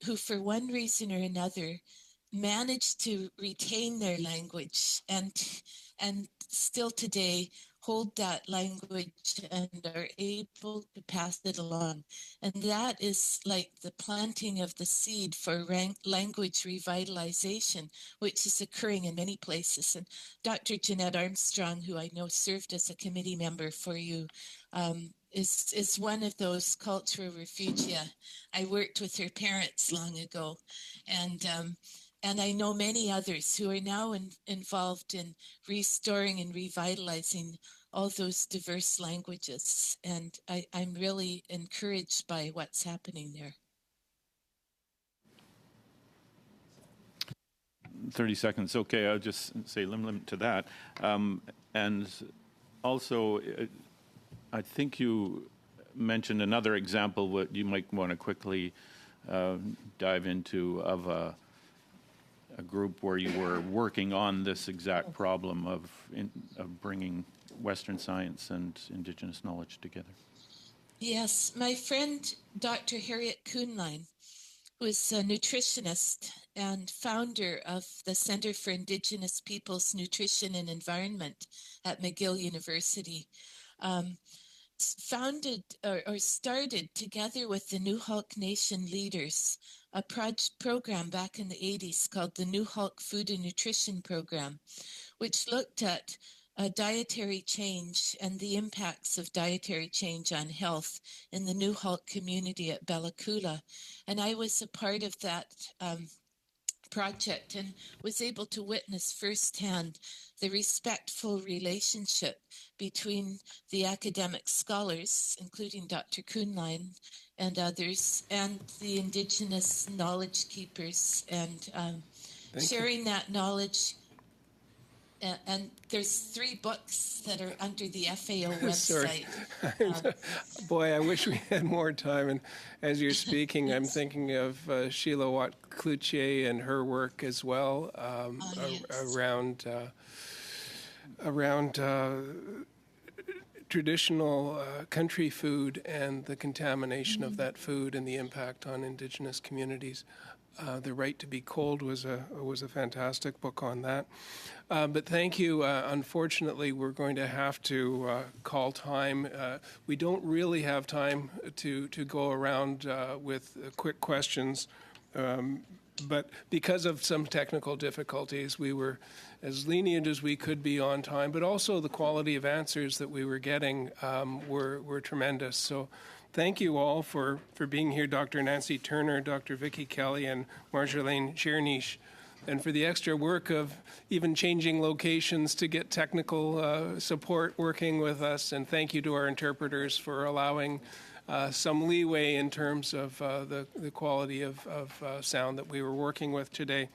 who for one reason or another managed to retain their language and still today hold that language and are able to pass it along. And that is like the planting of the seed for language revitalization, which is occurring in many places. And Dr. Jeanette Armstrong, who I know served as a committee member for you, is one of those cultural refugia. I worked with her parents long ago, and I know many others who are now involved in restoring and revitalizing all those diverse languages. And I'm really encouraged by what's happening there. 30 seconds. Okay, I'll just say limit to that. And also, I think you mentioned another example, what you might want to quickly dive into, of a group where you were working on this exact problem of bringing Western science and Indigenous knowledge together. Yes, my friend, Dr. Harriet Kuhnlein, who is a nutritionist and founder of the Center for Indigenous Peoples Nutrition and Environment at McGill University, founded or started together with the Newhalk Nation leaders a program back in the 80s called the Newhalk Food and Nutrition Program, which looked at dietary change and the impacts of dietary change on health in the Newhalk community at Bella Coola. And I was a part of that project and was able to witness firsthand the respectful relationship between the academic scholars, including Dr. Kuhnlein and others, and the Indigenous knowledge keepers, and sharing that knowledge. And there's 3 books that are under the FAO website. Boy, I wish we had more time. And as you're speaking, I'm thinking of Sheila Watt-Cloutier and her work as well around traditional country food and the contamination of that food and the impact on Indigenous communities. The Right to Be Cold was a fantastic book on that. But thank you. Unfortunately, we're going to have to call time. We don't really have time to go around with quick questions. But because of some technical difficulties, we were as lenient as we could be on time, but also the quality of answers that we were getting were tremendous. So thank you all for being here, Dr. Nancy Turner, Dr. Vicki Kelly, and Marjolaine Chernish, and for the extra work of even changing locations to get technical support working with us. And thank you to our interpreters for allowing some leeway in terms of the quality of sound that we were working with today.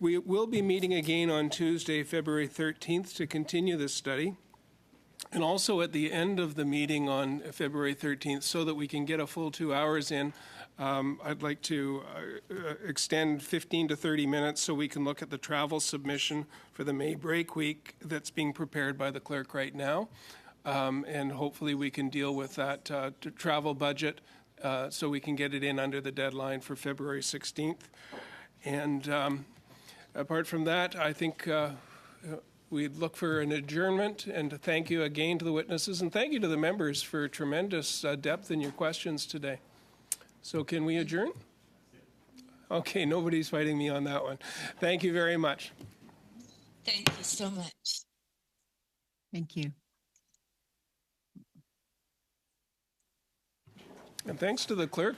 We will be meeting again on Tuesday, February 13th to continue this study. And also at the end of the meeting on February 13th, so that we can get a full 2 hours in, I'd like to extend 15 to 30 minutes so we can look at the travel submission for the May break week that's being prepared by the clerk right now. And hopefully we can deal with that travel budget so we can get it in under the deadline for February 16th. And apart from that, I think we'd look for an adjournment, and to thank you again to the witnesses, and thank you to the members for tremendous depth in your questions today. So can we adjourn? Okay, nobody's fighting me on that one. Thank you very much. Thank you so much. Thank you. And thanks to the clerk.